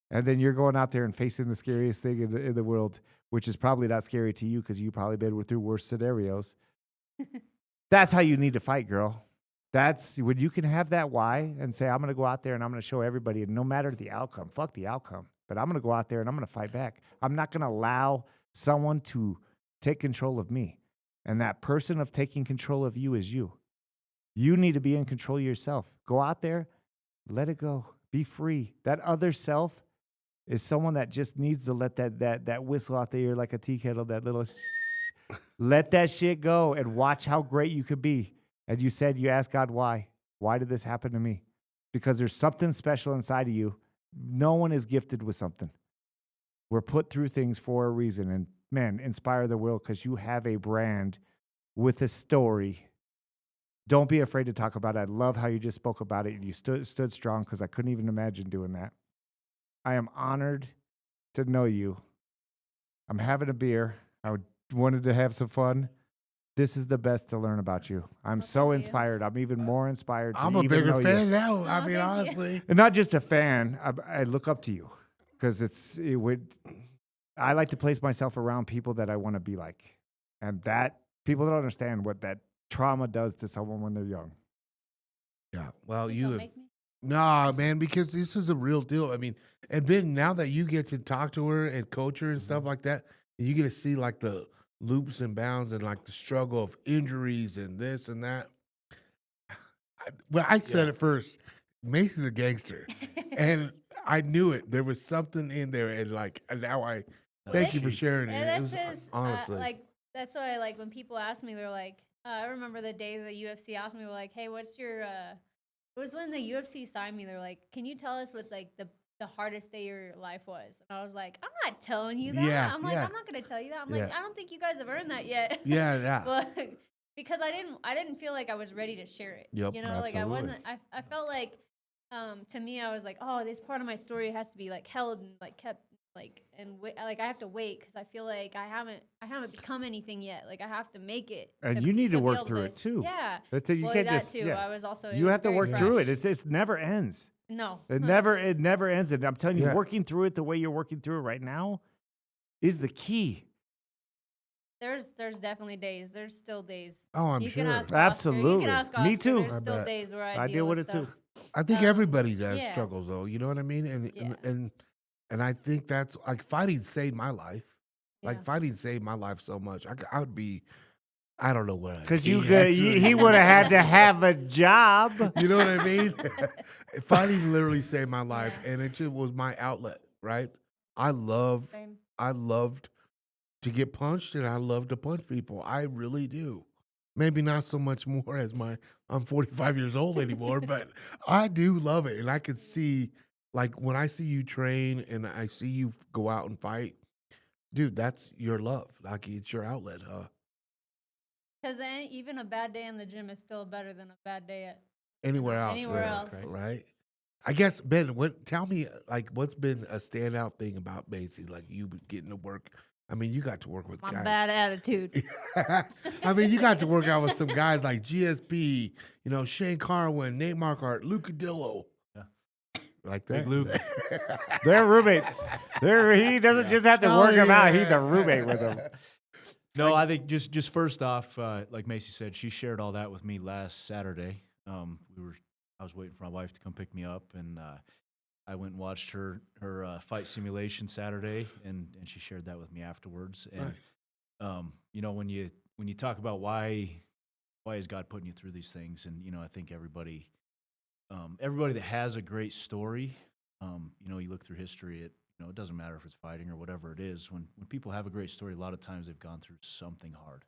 And then you're going out there and facing the scariest thing in the world, which is probably not scary to you because you probably been through worse scenarios. That's how you need to fight, girl. That's when you can have that why and say, I'm going to go out there and I'm going to show everybody, and no matter the outcome, fuck the outcome, but I'm going to go out there and I'm going to fight back. I'm not going to allow someone to take control of me. And that person of taking control of you is you. You need to be in control of yourself. Go out there, let it go. Be free. That other self is someone that just needs to let that whistle out there like a tea kettle, that little let that shit go and watch how great you could be. And you asked God, why? Why did this happen to me? Because there's something special inside of you. No one is gifted with something. We're put through things for a reason. And man, inspire the world because you have a brand with a story. Don't be afraid to talk about it. I love how you just spoke about it. You stood strong because I couldn't even imagine doing that. I am honored to know you. I'm having a beer. I wanted to have some fun. This is the best to learn about you. I'm so inspired. I'm even more inspired to I'm a even bigger know fan you. now. I Oh, mean, thank you. honestly. And not just a fan. I look up to you because I like to place myself around people that I want to be like. And that people don't understand what that trauma does to someone when they're young. Yeah. Well, Please you don't have. make me. Nah, man, because this is a real deal. I mean, and Ben, now that you get to talk to her and coach her and stuff like that, and you get to see like the loops and bounds and like the struggle of injuries and this and that. I said it first. Maycee's a gangster, and I knew it. There was something in there, and like and now I thank you for sharing it. And It was honestly. like that's why like when people ask me, they're like, I remember the day the UFC asked me, they're like, hey, what's your it was when the UFC signed me. They're like, can you tell us what like the hardest day of your life was? And I was like, I'm not telling you that. Yeah, I'm like, yeah. I'm not gonna tell you that. I'm Yeah. like, I don't think you guys have earned that yet. Yeah. But because I didn't feel like I was ready to share it. Yep, You know, like I absolutely. wasn't. I felt like to me, I was like, oh, this part of my story has to be like held and like kept like like I have to wait because I feel like I haven't become anything yet. Like I have to make it. And you need to be work able through it too. Yeah. You Well, can't that just too. yeah. I was also. You was have to very work fresh. through it. It never ends. No. It never ends. And I'm telling you, Yeah. working through it the way you're working through it right now is the key. There's definitely days. There's still days. Oh, I'm you sure. Can ask Oscar. Absolutely. You can ask Me Oscar. too. There's I still bet. days where I I deal with it stuff. too. I think everybody does yeah. struggles though. You know what I mean? Yeah. And I think that's like fighting saved my life. Like Yeah. fighting saved my life so much. I would be, I don't know what. Because he would have had to have a job. You know what I mean? Fighting literally saved my life, and it just was my outlet. Right? Same. I loved to get punched, and I love to punch people. I really do. Maybe not so much more as I'm 45 years old anymore, but I do love it, and I could see like when I see you train and I see you go out and fight, dude, that's your love. Like it's your outlet, huh? Because even a bad day in the gym is still better than a bad day at. Anywhere else, Anywhere right, else. right? I guess Ben, tell me like what's been a standout thing about Maycee? Like you getting to work. I mean, you got to work with My guys. bad attitude. I mean, you got to work out with some guys like GSP, Shane Carwin, Nate Marquardt, Luke Caudillo. Yeah. Like that. Big Luke. They're roommates. He doesn't just have to work them out. He's a roommate with them. No, I think just first off, like Maycee said, she shared all that with me last Saturday. I was waiting for my wife to come pick me up, and I went and watched her fight simulation Saturday, and she shared that with me afterwards. And you know, when you talk about why is God putting you through these things, and you know, I think everybody that has a great story, you know, you look through history, it doesn't matter if it's fighting or whatever it is. When people have a great story, a lot of times they've gone through something hard,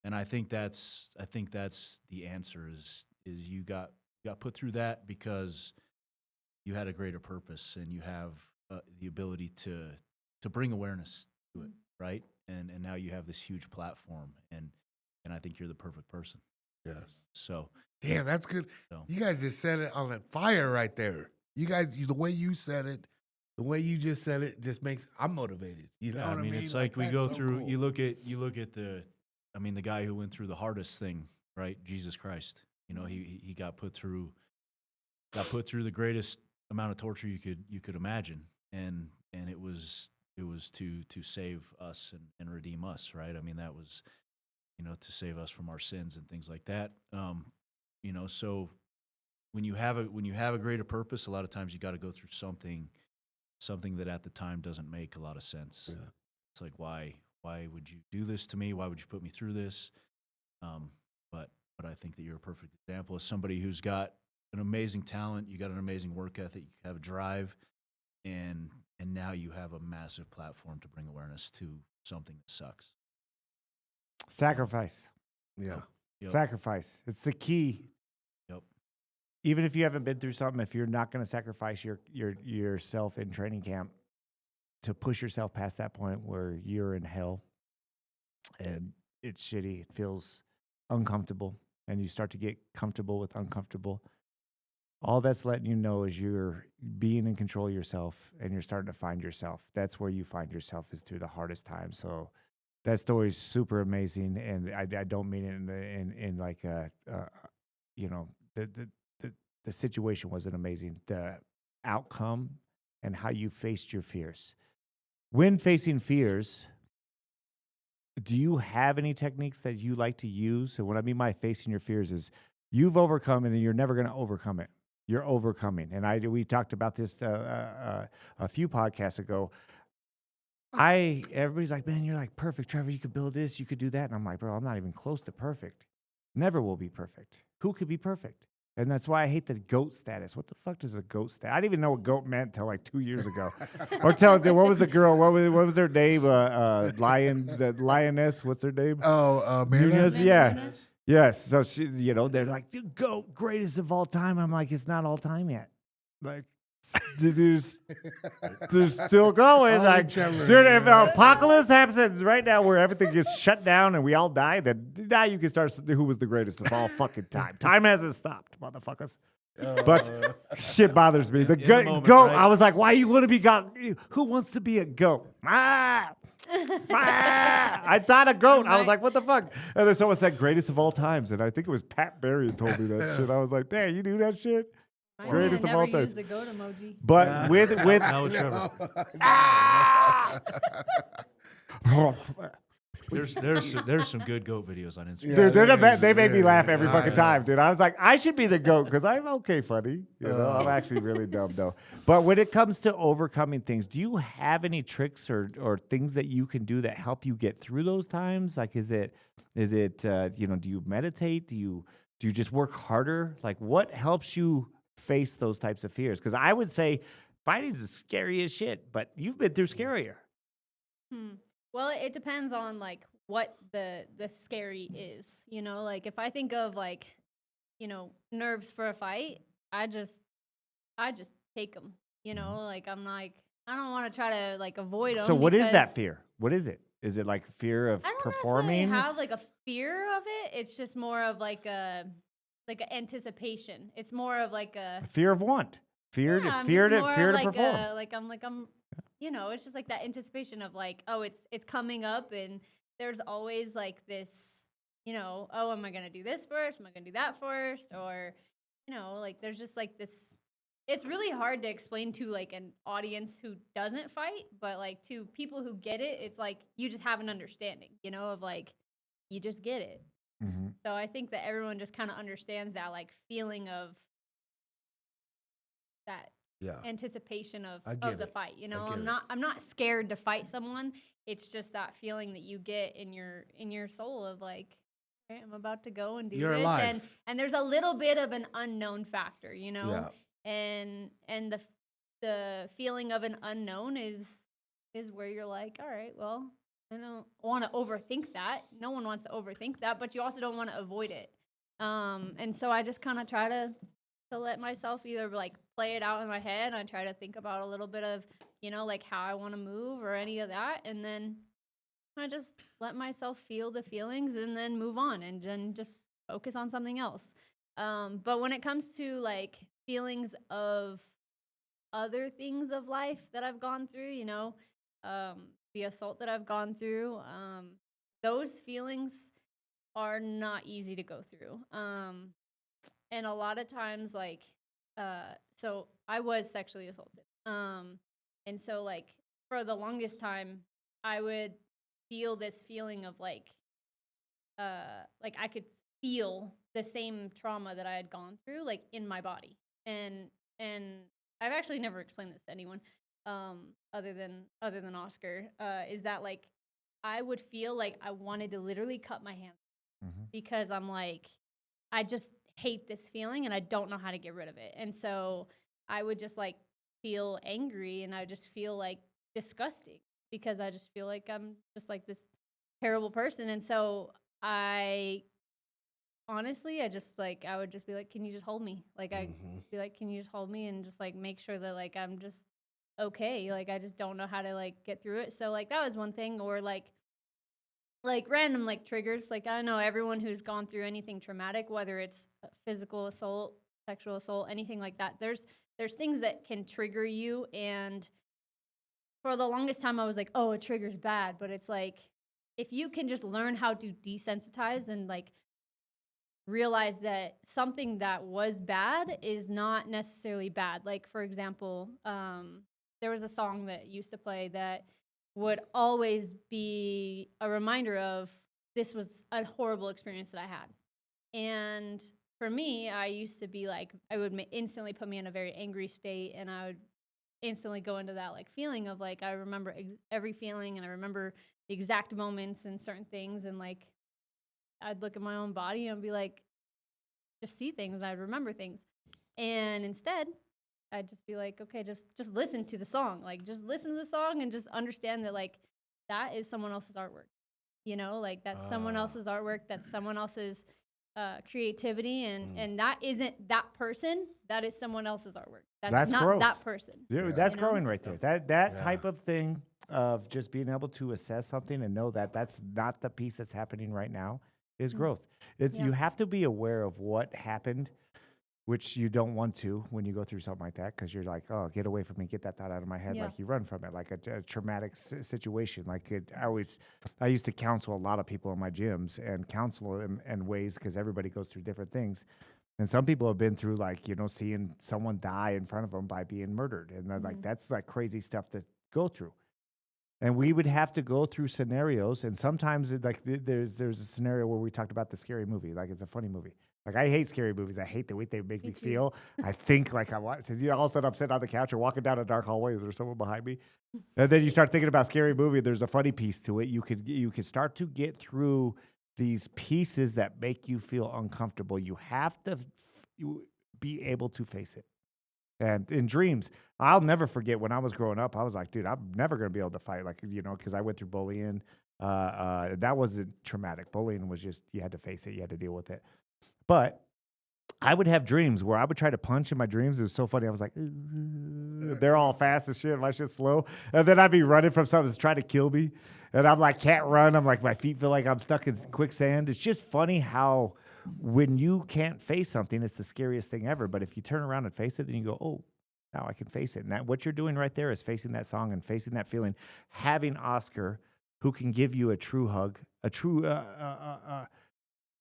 and I think that's the answer is you got put through that because you had a greater purpose, and you have the ability to bring awareness to it, right? And now you have this huge platform, and I think you're the perfect person. Yes. So damn, that's good. So. You guys just said it on that fire right there. You guys, the way you said it, the way you just said it, just makes I'm motivated. You know Yeah, what I mean, it's like we that's go so through. cool. You look at the guy who went through the hardest thing, right? Jesus Christ. You know, he got put through the greatest amount of torture you could imagine, and it was to save us and redeem us, right? I mean, that was, you know, to save us from our sins and things like that. You know, so when you have a greater purpose, a lot of times you got to go through something that at the time doesn't make a lot of sense. Yeah. It's like, why would you do this to me? Why would you put me through this? But I think that you're a perfect example of somebody who's got an amazing talent. You got an amazing work ethic. You have a drive, and now you have a massive platform to bring awareness to something that sucks. Sacrifice. Yeah. Yep. Sacrifice. It's the key. Yep. Even if you haven't been through something, if you're not going to sacrifice yourself in training camp to push yourself past that point where you're in hell and it's shitty, it feels uncomfortable, and you start to get comfortable with uncomfortable, all that's letting you know is you're being in control of yourself and you're starting to find yourself. That's where you find yourself, is through the hardest time. So that story is super amazing, and I don't mean it in like you know, the situation wasn't amazing. The outcome and how you faced your fears. When facing fears, do you have any techniques that you like to use? So what I mean by facing your fears is you've overcome it and you're never going to overcome it. You're overcoming. And we talked about this a few podcasts ago. Everybody's like, man, you're like perfect, Trevor. You could build this, you could do that. And I'm like, bro, I'm not even close to perfect. Never will be perfect. Who could be perfect? And that's why I hate the GOAT status. What the fuck does a GOAT status? I didn't even know what GOAT meant until like 2 years ago. Or what was the girl? What was her name? The lioness. What's her name? Oh, Amanda? Nunez? Yeah. Yes. So she, you know, they're like, the GOAT, greatest of all time. I'm like, it's not all time yet. Like, they're still going. Like, dude, if the apocalypse happens right now where everything gets shut down and we all die, then now you can start who was the greatest of all fucking time. Time hasn't stopped, motherfuckers. But shit bothers me. The goat. Right? I was like, why you want to be goat? Who wants to be a goat? I thought a goat. I was like, what the fuck? And then someone said greatest of all times, and I think it was Pat Barry who told me that shit. I was like, damn, you do that shit? Greatest of all time. Use the goat emoji. But with No, Trevor. There's some good goat videos on Instagram. Dude, they make me laugh every fucking time, dude. I was like, I should be the goat because I'm okay funny. You know, I'm actually really dumb though. But when it comes to overcoming things, do you have any tricks or things that you can do that help you get through those times? Like, is it you know, do you meditate? Do you just work harder? Like, what helps you face those types of fears? Because I would say fighting's scary as shit, but you've been through scarier. Well, it depends on like what the scary is. You know, like if I think of like, you know, nerves for a fight, I just take them. You know, like I'm like, I don't want to try to like avoid them. So what is that fear? What is it? Is it like fear of I don't performing? have like a fear of it. It's just more of like an anticipation. It's more of like a fear of what? Fear to perform. I'm you know, it's just like that anticipation of like, oh, it's coming up, and there's always like this, you know, oh, am I gonna do this first? Am I gonna do that first? Or, you know, like there's just like this. It's really hard to explain to like an audience who doesn't fight, but like to people who get it, it's like you just have an understanding, you know, of like you just get it. Mm-hmm. So I think that everyone just kind of understands that like feeling of that anticipation I of get the it. fight. You know, get I'm it. not scared to fight someone. It's just that feeling that you get in your soul of like, okay, I'm about to go and do You're this, alive. and there's a little bit of an unknown factor, you know, Yeah. and the feeling of an unknown is where you're like, all right, well, I don't want to overthink that. No one wants to overthink that, but you also don't want to avoid it. And so I just kind of try to let myself either like play it out in my head. I try to think about a little bit of, you know, like how I want to move or any of that. And then I just let myself feel the feelings and then move on and then just focus on something else. But when it comes to like feelings of other things of life that I've gone through, you know, the assault that I've gone through, those feelings are not easy to go through. And a lot of times, like, so I was sexually assaulted. And so, like, for the longest time, I would feel this feeling of like I could feel the same trauma that I had gone through, like in my body. And I've actually never explained this to anyone, other than Oscar. Is that like I would feel like I wanted to literally cut my hand because I'm like, I just hate this feeling and I don't know how to get rid of it. And so I would just like feel angry and I would just feel like disgusting because I just feel like I'm just like this terrible person. And so I honestly, I just like, I would just be like, can you just hold me? Like, I'd be like, can you just hold me and just like make sure that like I'm just okay? Like, I just don't know how to like get through it. So, like, that was one thing. Or like random like triggers. Like, I don't know, everyone who's gone through anything traumatic, whether it's physical assault, sexual assault, anything like that, there's things that can trigger you. And for the longest time I was like, oh, a trigger's bad. But it's like, if you can just learn how to desensitize and like realize that something that was bad is not necessarily bad. Like, for example, there was a song that used to play that would always be a reminder of this was a horrible experience that I had. And for me, I used to be like, I would instantly put me in a very angry state, and I would instantly go into that like feeling of like, I remember every feeling, and I remember the exact moments and certain things. And like, I'd look at my own body and be like, just see things, and I'd remember things. And instead, I'd just be like, okay, just listen to the song. Like, just listen to the song and just understand that like that is someone else's artwork. You know, like that's someone else's artwork. That's someone else's creativity, and that isn't that person. That is someone else's artwork. That's not growth. that person. Dude, that's growing right there. That type of thing of just being able to assess something and know that that's not the piece that's happening right now is growth. You have to be aware of what happened, which you don't want to when you go through something like that, because you're like, oh, get away from me, get that thought out of my head. Yeah. Like you run from it, like a traumatic situation. Like I used to counsel a lot of people in my gyms and counsel them in ways because everybody goes through different things. And some people have been through like, you know, seeing someone die in front of them by being murdered. And then like, that's like crazy stuff to go through. And we would have to go through scenarios. And sometimes there's a scenario where we talked about the scary movie. Like it's a funny movie. Like I hate scary movies. I hate the way they make me feel. I think like I want to, all of a sudden I'm sitting on the couch or walking down a dark hallway. There's someone behind me. And then you start thinking about scary movie. There's a funny piece to it. You could start to get through these pieces that make you feel uncomfortable. You have to be able to face it. And in dreams, I'll never forget when I was growing up, I was like, dude, I'm never going to be able to fight. Like, you know, because I went through bullying. That wasn't traumatic. Bullying was just, you had to face it. You had to deal with it. But I would have dreams where I would try to punch in my dreams. It was so funny. I was like, they're all fast as shit. My shit's slow. And then I'd be running from something that's trying to kill me. And I'm like, can't run. I'm like, my feet feel like I'm stuck in quicksand. It's just funny how when you can't face something, it's the scariest thing ever. But if you turn around and face it, then you go, oh, now I can face it. And what you're doing right there is facing that song and facing that feeling. Having Oscar, who can give you a true hug, a true,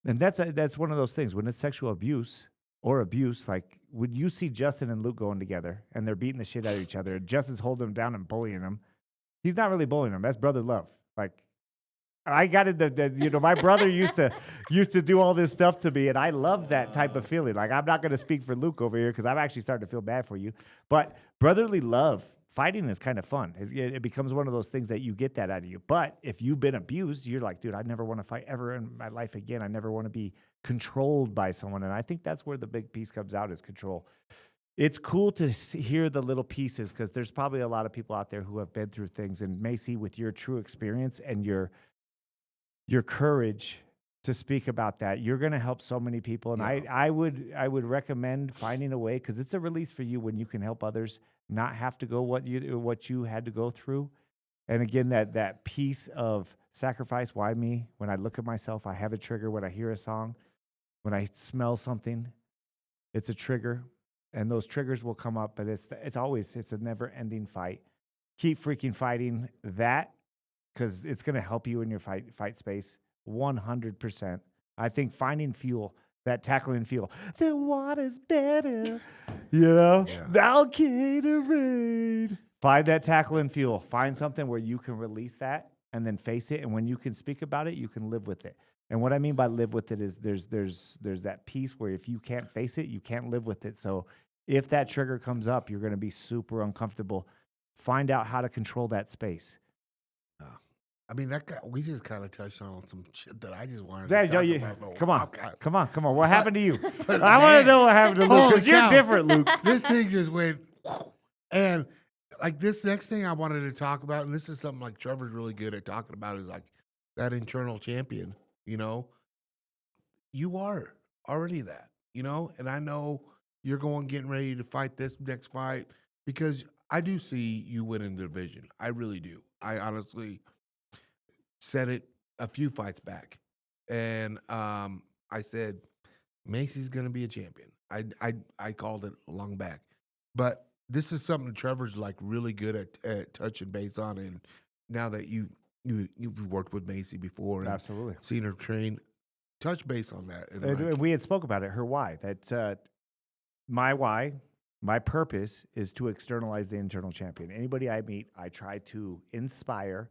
and that's one of those things. When it's sexual abuse or abuse, like when you see Justin and Luke going together and they're beating the shit out of each other, and Justin's holding him down and bullying him, he's not really bullying him. That's brother love. Like, I got it. My brother used to do all this stuff to me, and I love that type of feeling. Like, I'm not going to speak for Luke over here because I'm actually starting to feel bad for you. But brotherly love, fighting is kind of fun. It becomes one of those things that you get that out of you. But if you've been abused, you're like, dude, I never want to fight ever in my life again. I never want to be controlled by someone. And I think that's where the big piece comes out, is control. It's cool to hear the little pieces, because there's probably a lot of people out there who have been through things. And Maycee, with your true experience and your courage to speak about that, you're going to help so many people. And Yeah. I would recommend finding a way, because it's a release for you when you can help others not have to go what you had to go through. And again, that piece of sacrifice. Why me? When I look at myself, I have a trigger. When I hear a song, when I smell something, it's a trigger, and those triggers will come up. But it's a never ending fight. Keep freaking fighting that, because it's going to help you in your fight space 100%. I think finding fuel, that tackling fuel, the water's better, Yeah. Now Gatorade. Find that tackling fuel. Find something where you can release that and then face it. And when you can speak about it, you can live with it. And what I mean by live with it is there's that piece where if you can't face it, you can't live with it. So if that trigger comes up, you're going to be super uncomfortable. Find out how to control that space. I mean, we just kind of touched on some shit that I just wanted Yeah, to talk you, about. come on. What happened to you? But I want to man, know what happened to Luke, holy because you're cow. different, Luke. This thing just went, and like this next thing I wanted to talk about, and this is something like Trevor's really good at talking about, is like that internal champion. You are already that, and I know you're getting ready to fight this next fight, because I do see you winning the division. I really do. I honestly said it a few fights back, and I said Maycee's going to be a champion. I called it long back, but this is something Trevor's like really good at touching base on, and now that you've worked with Maycee before and Absolutely. seen her train, touch base on that. And And like, we had spoke about it, her why. That my why, my purpose is to externalize the internal champion. Anybody I meet, I try to inspire,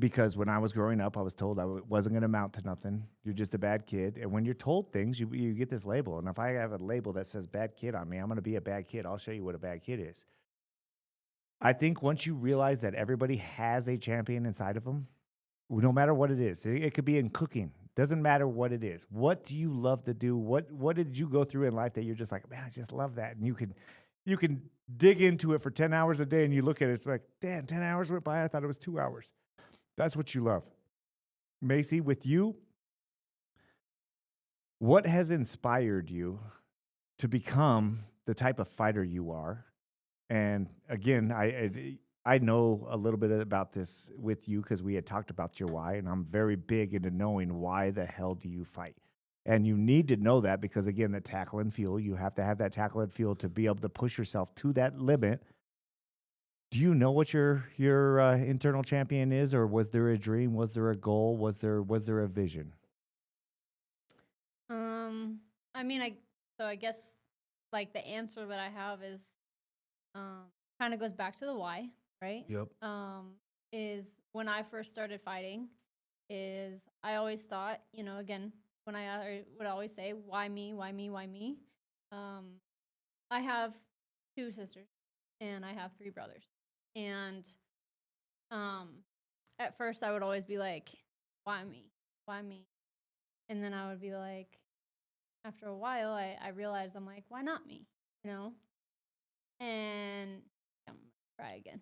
because when I was growing up, I was told I wasn't going to amount to nothing. You're just a bad kid. And when you're told things, you get this label. And if I have a label that says bad kid on me, I'm going to be a bad kid. I'll show you what a bad kid is. I think once you realize that everybody has a champion inside of them, no matter what it is, it could be in cooking. Doesn't matter what it is. What do you love to do? What did you go through in life that you're just like, man, I just love that? And you can dig into it for 10 hours a day, and you look at it, it's like, damn, 10 hours went by. I thought it was 2 hours. That's what you love. Maycee, with you, what has inspired you to become the type of fighter you are? And again, I know a little bit about this with you because we had talked about your why, and I'm very big into knowing why the hell do you fight. And you need to know that because, again, the tackle and fuel, you have to have that tackle and fuel to be able to push yourself to that limit. Do you know what your internal champion is, or was there a dream? Was there a goal? Was there a vision? I mean, I guess like the answer that I have is kind of goes back to the why, right? yep. Is when I first started fighting, is I always thought, again, when I would always say, why me, why me, why me? I have 2 sisters and I have 3 brothers. And at first I would always be like, why me? Why me? And then I would be like, after a while, I realized, I'm like, why not me? And I'm gonna try again.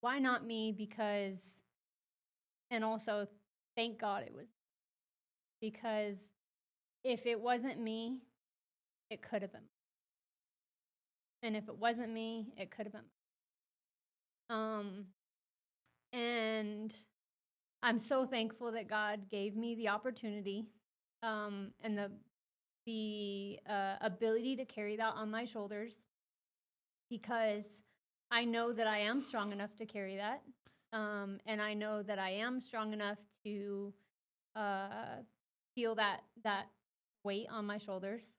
Why not me? Because, and also, thank God it was, because if it wasn't me, it could have been. And if it wasn't me, it could have been. And I'm so thankful that God gave me the opportunity and the ability to carry that on my shoulders, because I know that I am strong enough to carry that. And I know that I am strong enough to feel that weight on my shoulders.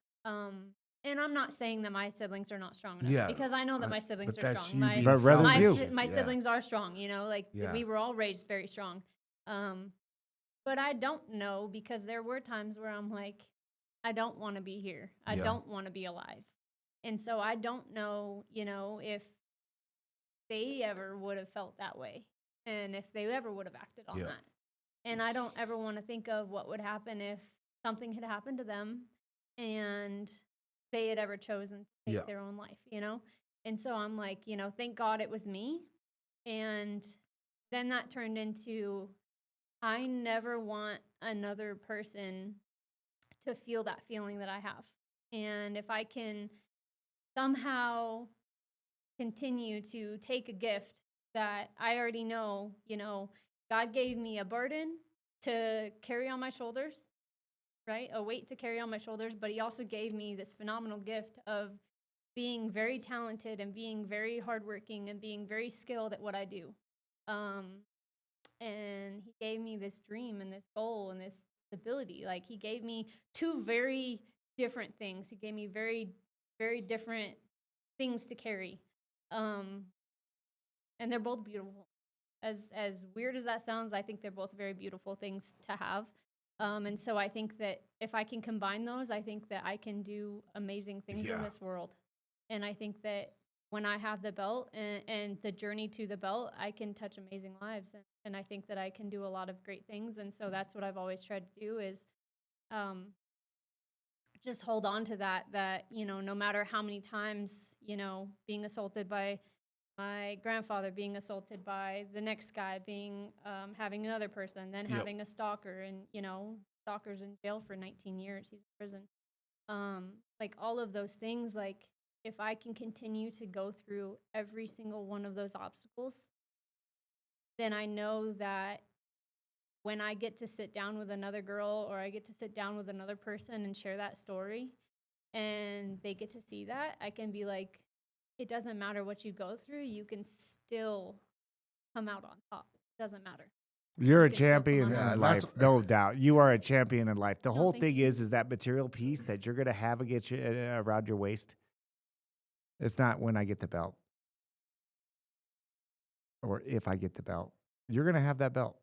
and I'm not saying that my siblings are not strong enough, Yeah, because I know that my siblings but are that's strong. you My being But rather selfish. you. my Yeah. siblings are strong, you know, like Yeah. we were all raised very strong. But I don't know, because there were times where I'm like, I don't want to be here. I Yeah. don't want to be alive. And so I don't know, you know, if they ever would have felt that way and if they ever would have acted on Yeah. that. And I don't ever want to think of what would happen if something had happened to them and they had ever chosen to take Yeah. their own life, you know? And so I'm like, you know, thank God it was me. And then that turned into, I never want another person to feel that feeling that I have. And if I can somehow continue to take a gift that I already know, you know, God gave me a burden to carry on my shoulders, right? A weight to carry on my shoulders, but he also gave me this phenomenal gift of being very talented and being very hardworking and being very skilled at what I do. And he gave me this dream and this goal and this ability. Like, he gave me two very different things. He gave me very, very different things to carry. And they're both beautiful. As weird as that sounds, I think they're both very beautiful things to have. And so I think that if I can combine those, I think that I can do amazing things in Yeah. this world. And I think that when I have the belt and the journey to the belt, I can touch amazing lives. And I think that I can do a lot of great things. And so that's what I've always tried to do, is just hold on to that, you know, no matter how many times, you know, being assaulted by my grandfather, being assaulted by the next guy, being having another person, then Yep. having a stalker, and, you know, stalker's in jail for 19 years. He's in prison. Like, all of those things, like, if I can continue to go through every single one of those obstacles, then I know that when I get to sit down with another girl, or I get to sit down with another person and share that story, and they get to see that, I can be like, it doesn't matter what you go through, you can still come out on top. It doesn't matter. You're You a can still come champion out in Yeah, on life, that's- no doubt. You are a champion in life. The whole thank thing you. is that material piece that you're gonna have against you, around your waist. It's not when I get the belt, or if I get the belt. You're gonna have that belt.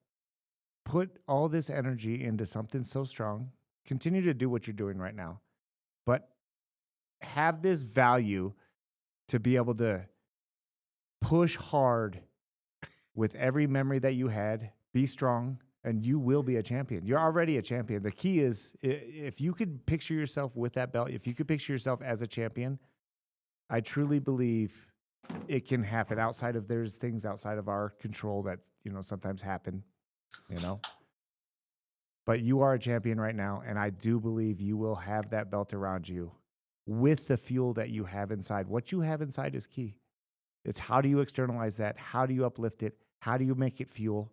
Put all this energy into something so strong. Continue to do what you're doing right now, but have this value to be able to push hard with every memory that you had. Be strong, and you will be a champion. You're already a champion. The key is, if you could picture yourself with that belt, if you could picture yourself as a champion, I truly believe it can happen. There's things outside of our control that, you know, sometimes happen, you know. But you are a champion right now, and I do believe you will have that belt around you with the fuel that you have inside. What you have inside is key. It's how do you externalize that? How do you uplift it? How do you make it fuel?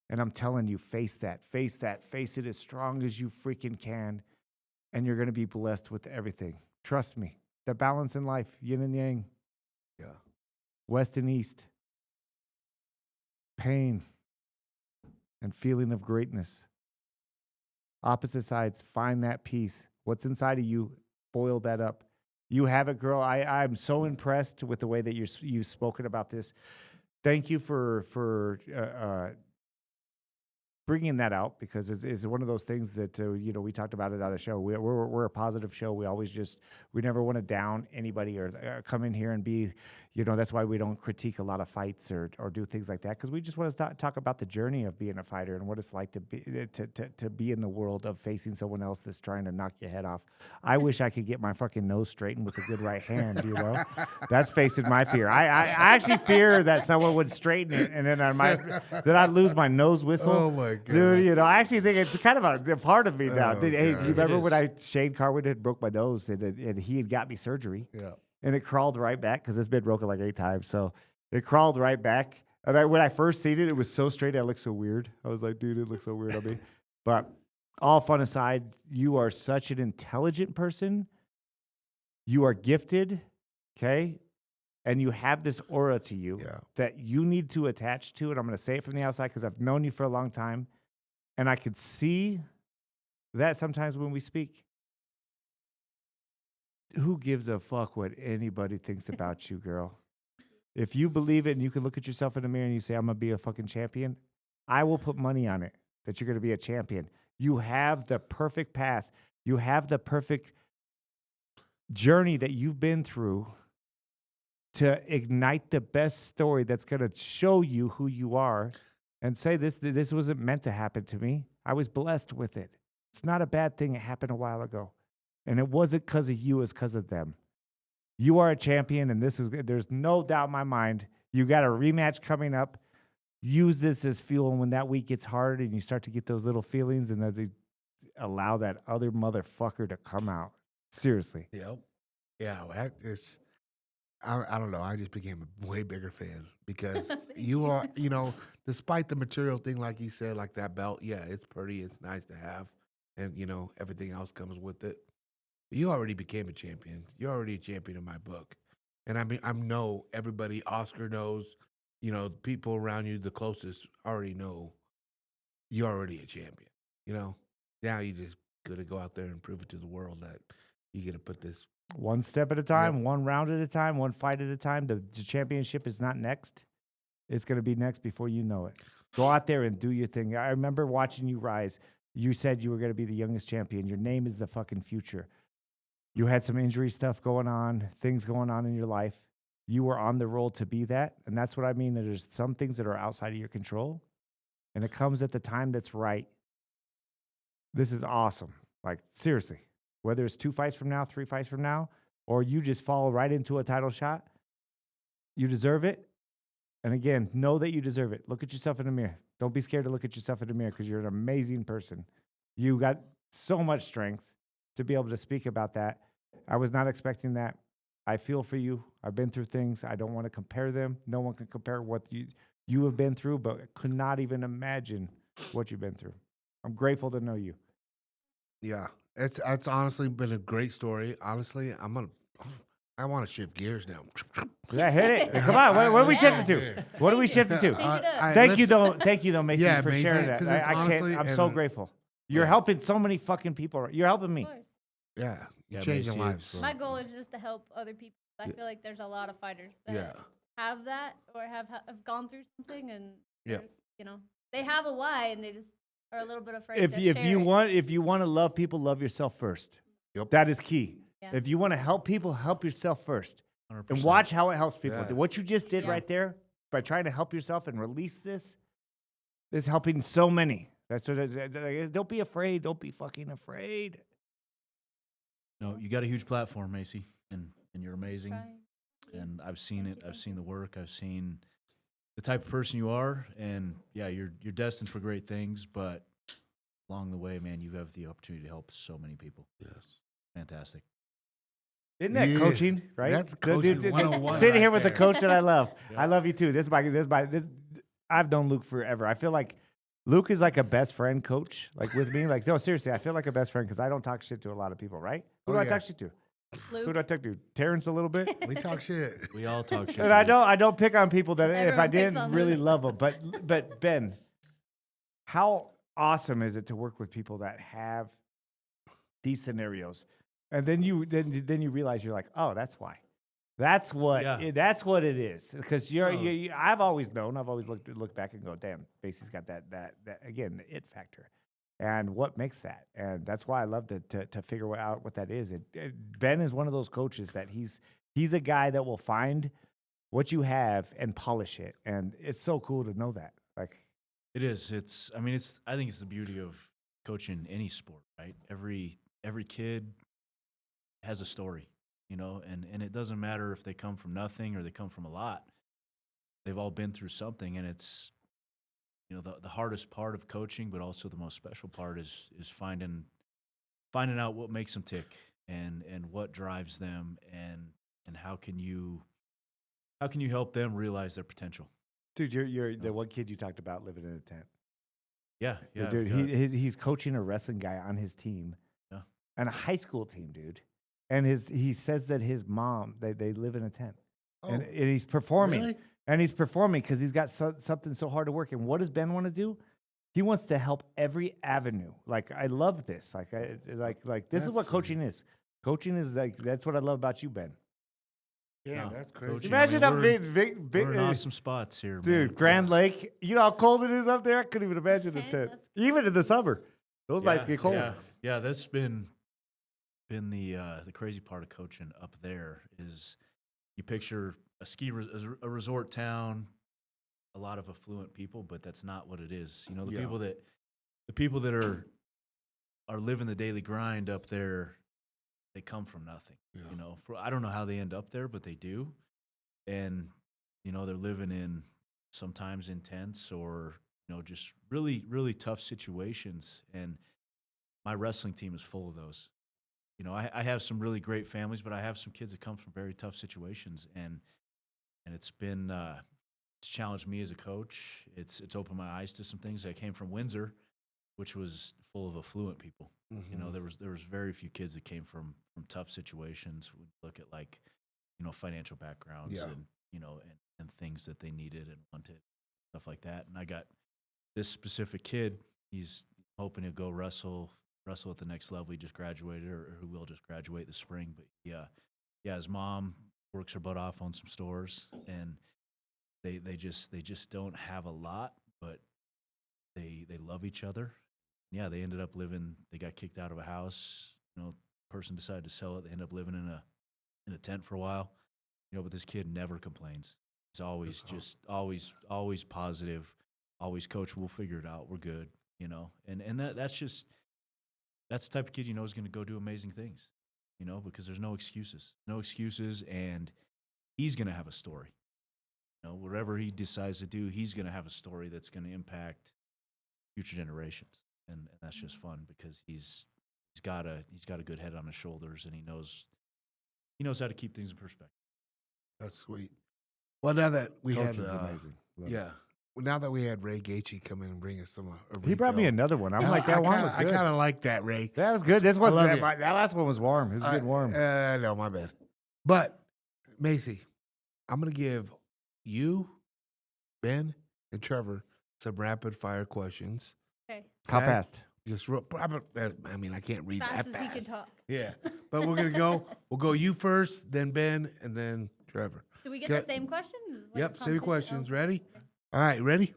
And I'm telling you, face that, face it as strong as you freaking can, and you're going to be blessed with everything. Trust me. The balance in life, yin and yang, Yeah. west and east, pain and feeling of greatness. Opposite sides, find that peace. What's inside of you, boil that up. You have it, girl. I'm so impressed with the way that you've spoken about this. Thank you for bringing that out, because it's one of those things that, you know, we talked about it on the show. We're a positive show. We never want to down anybody or come in here and be, you know, that's why we don't critique a lot of fights or do things like that, because we just want to talk about the journey of being a fighter and what it's like to be in the world of facing someone else that's trying to knock your head off. I wish I could get my fucking nose straightened with a good right hand, you know? That's facing my fear. I actually fear that someone would straighten it, and then I'd lose my nose whistle. Oh my God. Dude, you know, I actually think it's kind of a part of me now. Oh, Hey, God. you remember It when is. Shane Carwin had broke my nose, and he had got me surgery, Yeah. and it crawled right back, because it's been broken like 8 times. So it crawled right back. And when I first seen it, it was so straight. I looked so weird. I was like, dude, it looks so weird on me. But all fun aside, you are such an intelligent person. You are gifted, okay? And you have this aura to you Yeah. that you need to attach to. And I'm going to say it from the outside because I've known you for a long time. And I could see that sometimes when we speak. who gives a fuck what anybody thinks about you, girl? If you believe it and you can look at yourself in the mirror and you say, I'm going to be a fucking champion, I will put money on it that you're going to be a champion. You have the perfect path. You have the perfect journey that you've been through to ignite the best story that's going to show you who you are and say, this wasn't meant to happen to me. I was blessed with it. It's not a bad thing. It happened a while ago. And it wasn't because of you, it's because of them. You are a champion, and there's no doubt in my mind. You got a rematch coming up. Use this as fuel, and when that week gets hard and you start to get those little feelings, and they allow that other motherfucker to come out. Seriously. Yep. Yeah, I don't know. I just became a way bigger fan because you are, despite the material thing, like you said, like that belt, yeah, it's pretty, it's nice to have, and, everything else comes with it. You already became a champion. You're already a champion in my book. And I mean, I know everybody, Oscar knows, people around you, the closest, already know you're already a champion. Now you just got to go out there and prove it to the world that you got to put this. One step at a time, one round at a time, one fight at a time. The championship is not next. It's going to be next before you know it. Go out there and do your thing. I remember watching you rise. You said you were going to be the youngest champion. Your name is the fucking future. You had some injury stuff going on, things going on in your life. You were on the roll to be that. And that's what I mean. There's some things that are outside of your control. And it comes at the time that's right. This is awesome. Like, seriously. Whether it's 2 fights from now, 3 fights from now, or you just fall right into a title shot, you deserve it. And again, know that you deserve it. Look at yourself in the mirror. Don't be scared to look at yourself in the mirror because you're an amazing person. You got so much strength to be able to speak about that. I was not expecting that. I feel for you. I've been through things. I don't want to compare them. No one can compare what you have been through, but I could not even imagine what you've been through. I'm grateful to know you. Yeah, it's honestly been a great story. Honestly, I want to shift gears now. Yeah, hit it. Come on. What are we shifting to? What are we shifting to? Thank you, Maycee, Yeah, for Maycee, sharing that. 'cause it's honestly- I'm so grateful. You're helping so many fucking people. You're helping me. Of course. Yeah, you're Yeah, changing Maycee, lives. it's- My goal is just to help other people. I feel like there's a lot of fighters that Yeah. have that or have gone through something, and Yeah. there's, they have a why, and they just are a little bit afraid. If to you share it. want to love people, love yourself first. Yep. That is key. Yeah. If you want to help people, help yourself first. 100%. And watch how it helps people. Yeah. What you just did Yeah. right there by trying to help yourself and release this is helping so many. That's what. Don't be afraid. Don't be fucking afraid. No, you got a huge platform, Maycee, and you're amazing. Trying. And I've seen Thank it. you, I've thank seen the work. I've seen the type of person you are, and yeah, you're destined for great things. But along the way, man, you have the opportunity to help so many people. Yes. Fantastic. Isn't that Yeah. coaching, right? That's coaching 101 Sitting here right with the there. coach that I love. Yeah. I love you too. I've known Luke forever. I feel like Luke is like a best friend coach, like with me. Like, no, seriously, I feel like a best friend because I don't talk shit to a lot of people, right? Who Oh, do I yeah. talk shit to? Who do I Luke. talk to? Terrence a little bit. We talk shit. We all talk shit. And to I you. don't pick on people that if I Everyone picks didn't on really Luke. love them. But Ben, how awesome is it to work with people that have these scenarios? And then you realize you're like, oh, that's why. That's what Yeah. that's what it is. Because Oh. I've always known. I've always looked back and go, damn, Basie's got that again, the it factor. And what makes that? And that's why I love to figure out what that is. Ben is one of those coaches that he's a guy that will find what you have and polish it. And it's so cool to know that. Like, It is. I think it's the beauty of coaching any sport, right? Every kid has a story, and it doesn't matter if they come from nothing or they come from a lot. They've all been through something, and it's, the hardest part of coaching, but also the most special part is finding out what makes them tick and what drives them and how can you help them realize their potential. dude, you're the one kid you talked about living in a tent. Yeah, yeah. Dude, I've got- he's coaching a wrestling guy on his team. Yeah. And a high school team, dude. And he says that his mom, they live in a tent. And he's performing. Really? And he's performing because he's got something so hard to work. And what does Ben want to do? He wants to help every avenue. Like, I love this. Like, this is what That's coaching is. Coaching is like, that's what I love about you, Ben. Yeah, No, that's Coach, crazy. Imagine I how mean, big, We're in awesome spots here, dude, man. Grand Lake. You know how cold it is up there? I couldn't even imagine the 10, tent. that's Even in the summer. Those nights Yeah, get cold. Yeah, that's been the crazy part of coaching up there is you picture a resort town, a lot of affluent people, but that's not what it is. You know, the people that are living the daily grind up there, they come from nothing. Yeah. You know, I don't know how they end up there, but they do. And, you know, they're living in sometimes intense or, you know, just really, really tough situations. And my wrestling team is full of those. You know, I have some really great families, but I have some kids that come from very tough situations. And it's been, it's challenged me as a coach. It's opened my eyes to some things. I came from Windsor, which was full of affluent people. Mm-hmm. You know, there was very few kids that came from tough situations. We look at like, you know, financial backgrounds Yeah. and, you know, and things that they needed and wanted, stuff like that. And I got this specific kid, he's hoping to go wrestle at the next level. He just graduated or who will just graduate this spring. But yeah, his mom works her butt off on some stores and they just don't have a lot, but they love each other. Yeah, they ended up they got kicked out of a house, you know, person decided to sell it. They ended up living in a tent for a while. You know, but this kid never complains. He's always always positive, always, coach, we'll figure it out. We're good, you know. And that's the type of kid you know is going to go do amazing things, you know, because there's no excuses. No excuses, and he's going to have a story. You know, whatever he decides to do, he's going to have a story that's going to impact future generations. And that's just fun because he's got a good head on his shoulders, and he knows how to keep things in perspective. That's sweet. Well, now that we Coach had, is amazing. Love it. yeah. Well, now that we had Ray Gaethje come in and bring us some, He brought me another one. I'm like, that one was I good. kind of like that, Ray. That was good. This one, love that, it. that last one was warm. It was getting warm. No, my bad. But Maycee, I'm gonna give you, Ben, and Trevor some rapid fire questions. Okay. How Okay. fast? Just real. I mean, I can't read Fast that as he fast. can talk. Yeah, but we're gonna go. We'll go you first, then Ben, and then Trevor. Do we get Okay. the same questions? Like Yep, same competition? questions. Okay. Ready? Okay. All right, ready?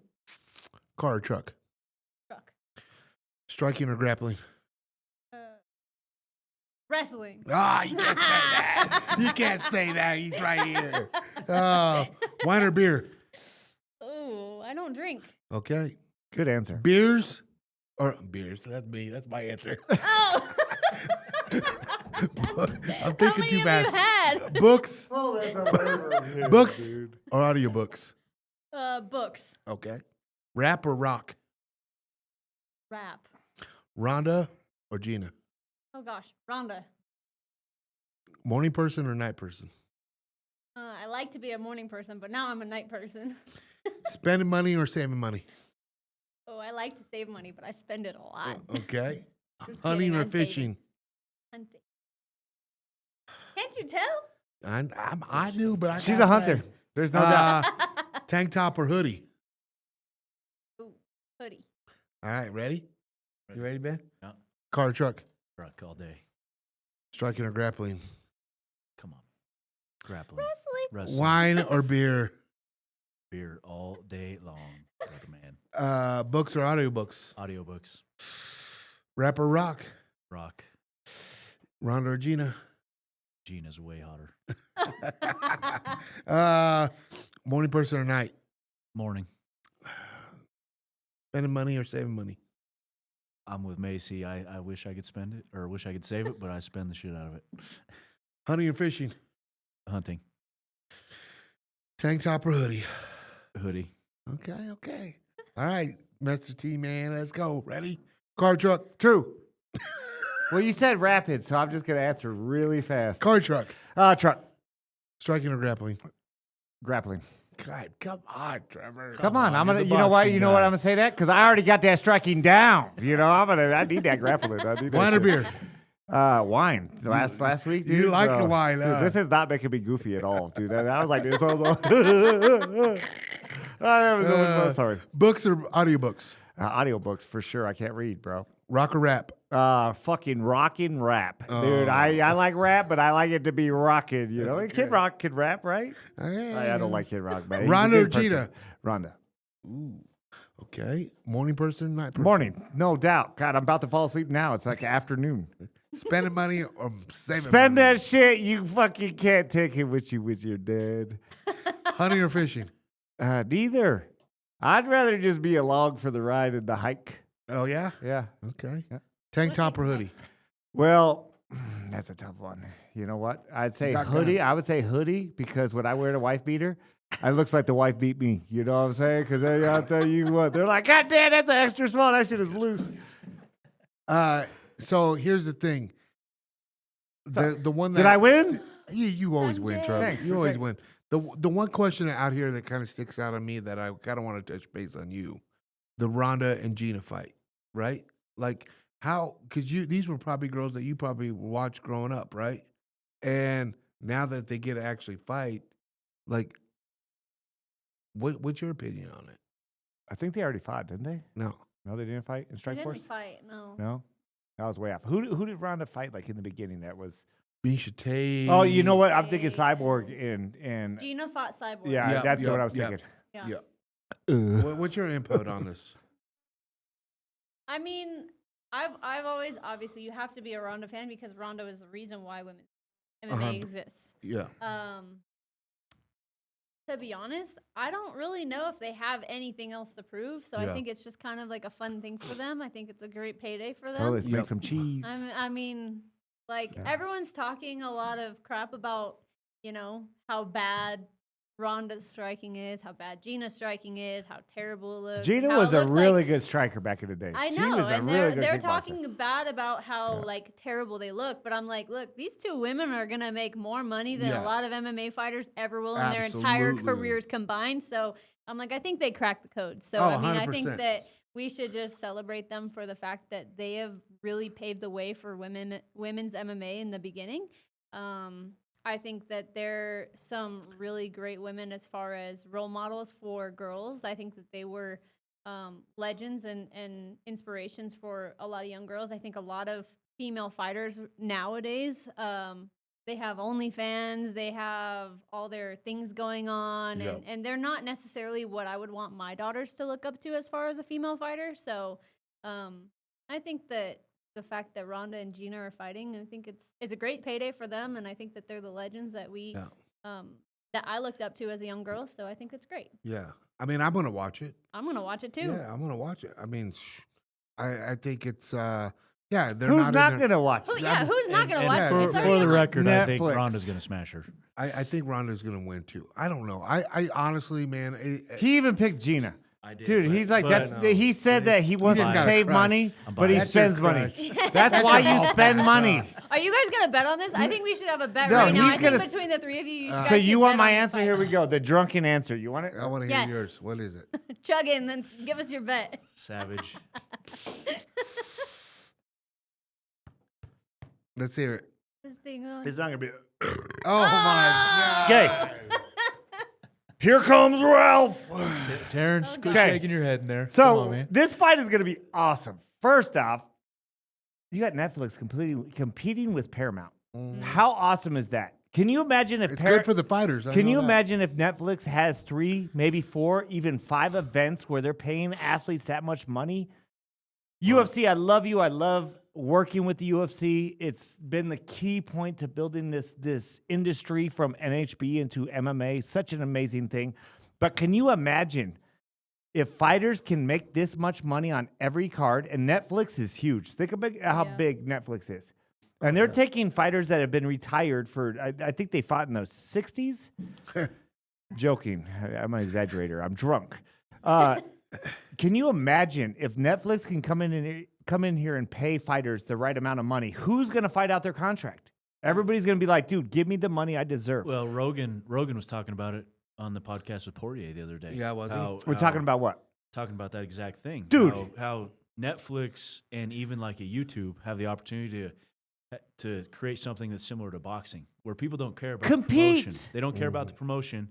Car or truck? Truck. Striking or grappling? Wrestling. Ah, you can't say that. You can't say that. He's right here. Wine or beer? Oh, I don't drink. Okay. Good answer. Beers or beers? That's me. That's my answer. Oh. I'm How thinking many too have bad. you had? Books Oh, that's a Books. or audiobooks? Books. Okay. Rap or rock? Rap. Rhonda or Gina? Oh gosh, Rhonda. Morning person or night person? I like to be a morning person, but now I'm a night person. Spending money or saving money? Oh, I like to save money, but I spend it a lot. Okay. Just Hunting kidding, or I'm saving. fishing? Hunting. Can't you tell? I knew, but I She's gotta a hunter. say. There's no doubt. Tank top or hoodie? Ooh, hoodie. All right, ready? You ready, Ben? Yeah. Car or truck? Truck all day. Striking or grappling? Come on. Grappling. Wrestling. Wrestling. Wine or beer? Beer all day long, brother man. Books or audiobooks? Audiobooks. Rap or rock? Rock. Rhonda or Gina? Gina's way hotter. Morning person or night? Morning. Spending money or saving money? I'm with Maycee. I wish I could spend it or wish I could save it, but I spend the shit out of it. Hunting or fishing? Hunting. Tank top or hoodie? Hoodie. Okay. All right, Mr. T, man, let's go. Ready? Car or truck? True. Well, you said rapid, so I'm just going to answer really fast. Car or truck? Truck. Striking or grappling? Grappling. God, come on, Trevor. Come on, I'm you're gonna. the You know why? boxing You know what guy. I'm gonna say that because I already got that striking down. You know, I need that grappling. I need that Wine or shit. beer? Wine. Last week, dude. you like the wine, Dude, huh? this is not making me goofy at all, dude. I was like this. I was like, that was sorry. Books or audiobooks? Audiobooks for sure. I can't read, bro. Rock or rap? Fucking rockin' rap, dude. I like rap, but I like it to be rockin'. You know, Kid Rock could rap, right? I don't like Kid Rock, man. He's a Ronda or good person. Gina? Ronda. Ooh, okay. Morning person, night person. Morning, no doubt. God, I'm about to fall asleep now. It's like afternoon. Spending money or saving Spend money? that shit. You fucking can't take it with you with your dad. Hunting or fishing? Neither. I'd rather just be along for the ride and the hike. Oh, yeah? Yeah. Okay. Yeah. Tank top or hoodie? Well, that's a tough one. You know what? I'd say got hoodie. gun. I would say hoodie because when I wear the wife beater, it looks like the wife beat me. You know what I'm saying? Because I'll tell you what, they're like, God damn, that's an extra small. That shit is loose. So here's the thing. The one that Did I win? You always win, Trevor. Thanks. You always win. The one question out here that kind of sticks out on me that I kind of want to touch base on you, the Ronda and Gina fight, right? Like how? Because these were probably girls that you probably watched growing up, right? And now that they get to actually fight, like, what's your opinion on it? I think they already fought, didn't they? No. No, they didn't fight in They Strike didn't Force? fight. No. No? That was way off. Who did Ronda fight like in the beginning that was... Misha Tate. Oh, you know what? I'm thinking Hey. Cyborg and Gina fought Cyborg. yeah, Yep, that's yep, what I was yep. thinking. Yeah. Yeah. What's your input on this? I mean, I've always obviously you have to be a Ronda fan because Ronda is the reason why women's MMA exists. Yeah. To be honest, I don't really know if they have anything else to prove. So Yeah. I think it's just kind of like a fun thing for them. I think it's a great payday for them. Totally, let's Yep. make some cheese. I mean, like Yeah. everyone's talking a lot of crap about, you know, how bad Ronda's striking is, how bad Gina's striking is, how terrible it looks. Gina how was it a looks really like, good striker back in the day. I She know, was a and really good they're kickboxer. talking bad about how Yeah. like terrible they look, but I'm like, look, these two women are gonna make more money than Yeah. a lot of MMA fighters ever will in their entire Absolutely. careers combined. So I'm like, I think they cracked the code. So Oh, I mean, I 100%. think that we should just celebrate them for the fact that they have really paved the way for women's MMA in the beginning. I think that they're some really great women as far as role models for girls. I think that they were legends and inspirations for a lot of young girls. I think a lot of female fighters nowadays, they have OnlyFans, they have all their things going on, Yep. and they're not necessarily what I would want my daughters to look up to as far as a female fighter. So I think that the fact that Ronda and Gina are fighting, I think it's a great payday for them, and I think that they're the legends that that I looked up to as a young girl. So I think it's great. Yeah. I mean, I'm gonna watch it. I'm gonna watch it too. Yeah, I'm gonna watch it. I mean, I think it's they're Who's not not in there. gonna watch Who, it? yeah, who's not gonna watch for- it? It's For already the on. record, I think Netflix. Ronda's going to smash her. I think Ronda's gonna win too. I don't know. I honestly, man, He even picked Gina. I did, Dude, he's like, that's. He said that he wants to just gotta save crush. money, I'm but he biased. spends That's your money. crush. That's why you spend money. Are you guys gonna bet on this? I think we should have a bet No, right now. he's I think gonna s- between the three of you, you guys So should you want bet my on this answer? fight. Here we go. The drunken answer. You want it? I want to hear Yes. yours. What is it? Chug it and then give us your bet. Savage. Let's hear it. This thing on. It's not gonna be. Oh my god. Okay. Here comes Ralph. Terrence, quit Okay. shaking your head in there. Come So on, man. this fight is gonna be awesome. First off, you got Netflix competing with Paramount. How awesome is that? Can you imagine if It's good for the fighters. I Can know you that. imagine if Netflix has 3, maybe 4, even 5 events where they're paying athletes that much money? UFC, I love you. I love working with the UFC. It's been the key point to building this industry from NHB into MMA. Such an amazing thing. But can you imagine if fighters can make this much money on every card? And Netflix is huge. Think about how Yeah. big Netflix is. And they're taking fighters that have been retired for, I think they fought in the 60s. Joking. I'm an exaggerator. I'm drunk. Can you imagine if Netflix can come in here and pay fighters the right amount of money? Who's going to fight out their contract? Everybody's going to be like, dude, give me the money I deserve. Well, Rogan was talking about it on the podcast with Poirier the other day. Yeah, was he? We're talking about what? Talking about that exact thing. Dude. How Netflix and even like a YouTube have the opportunity to create something that's similar to boxing, where people don't care about the promotion. Compete. They don't care about the promotion.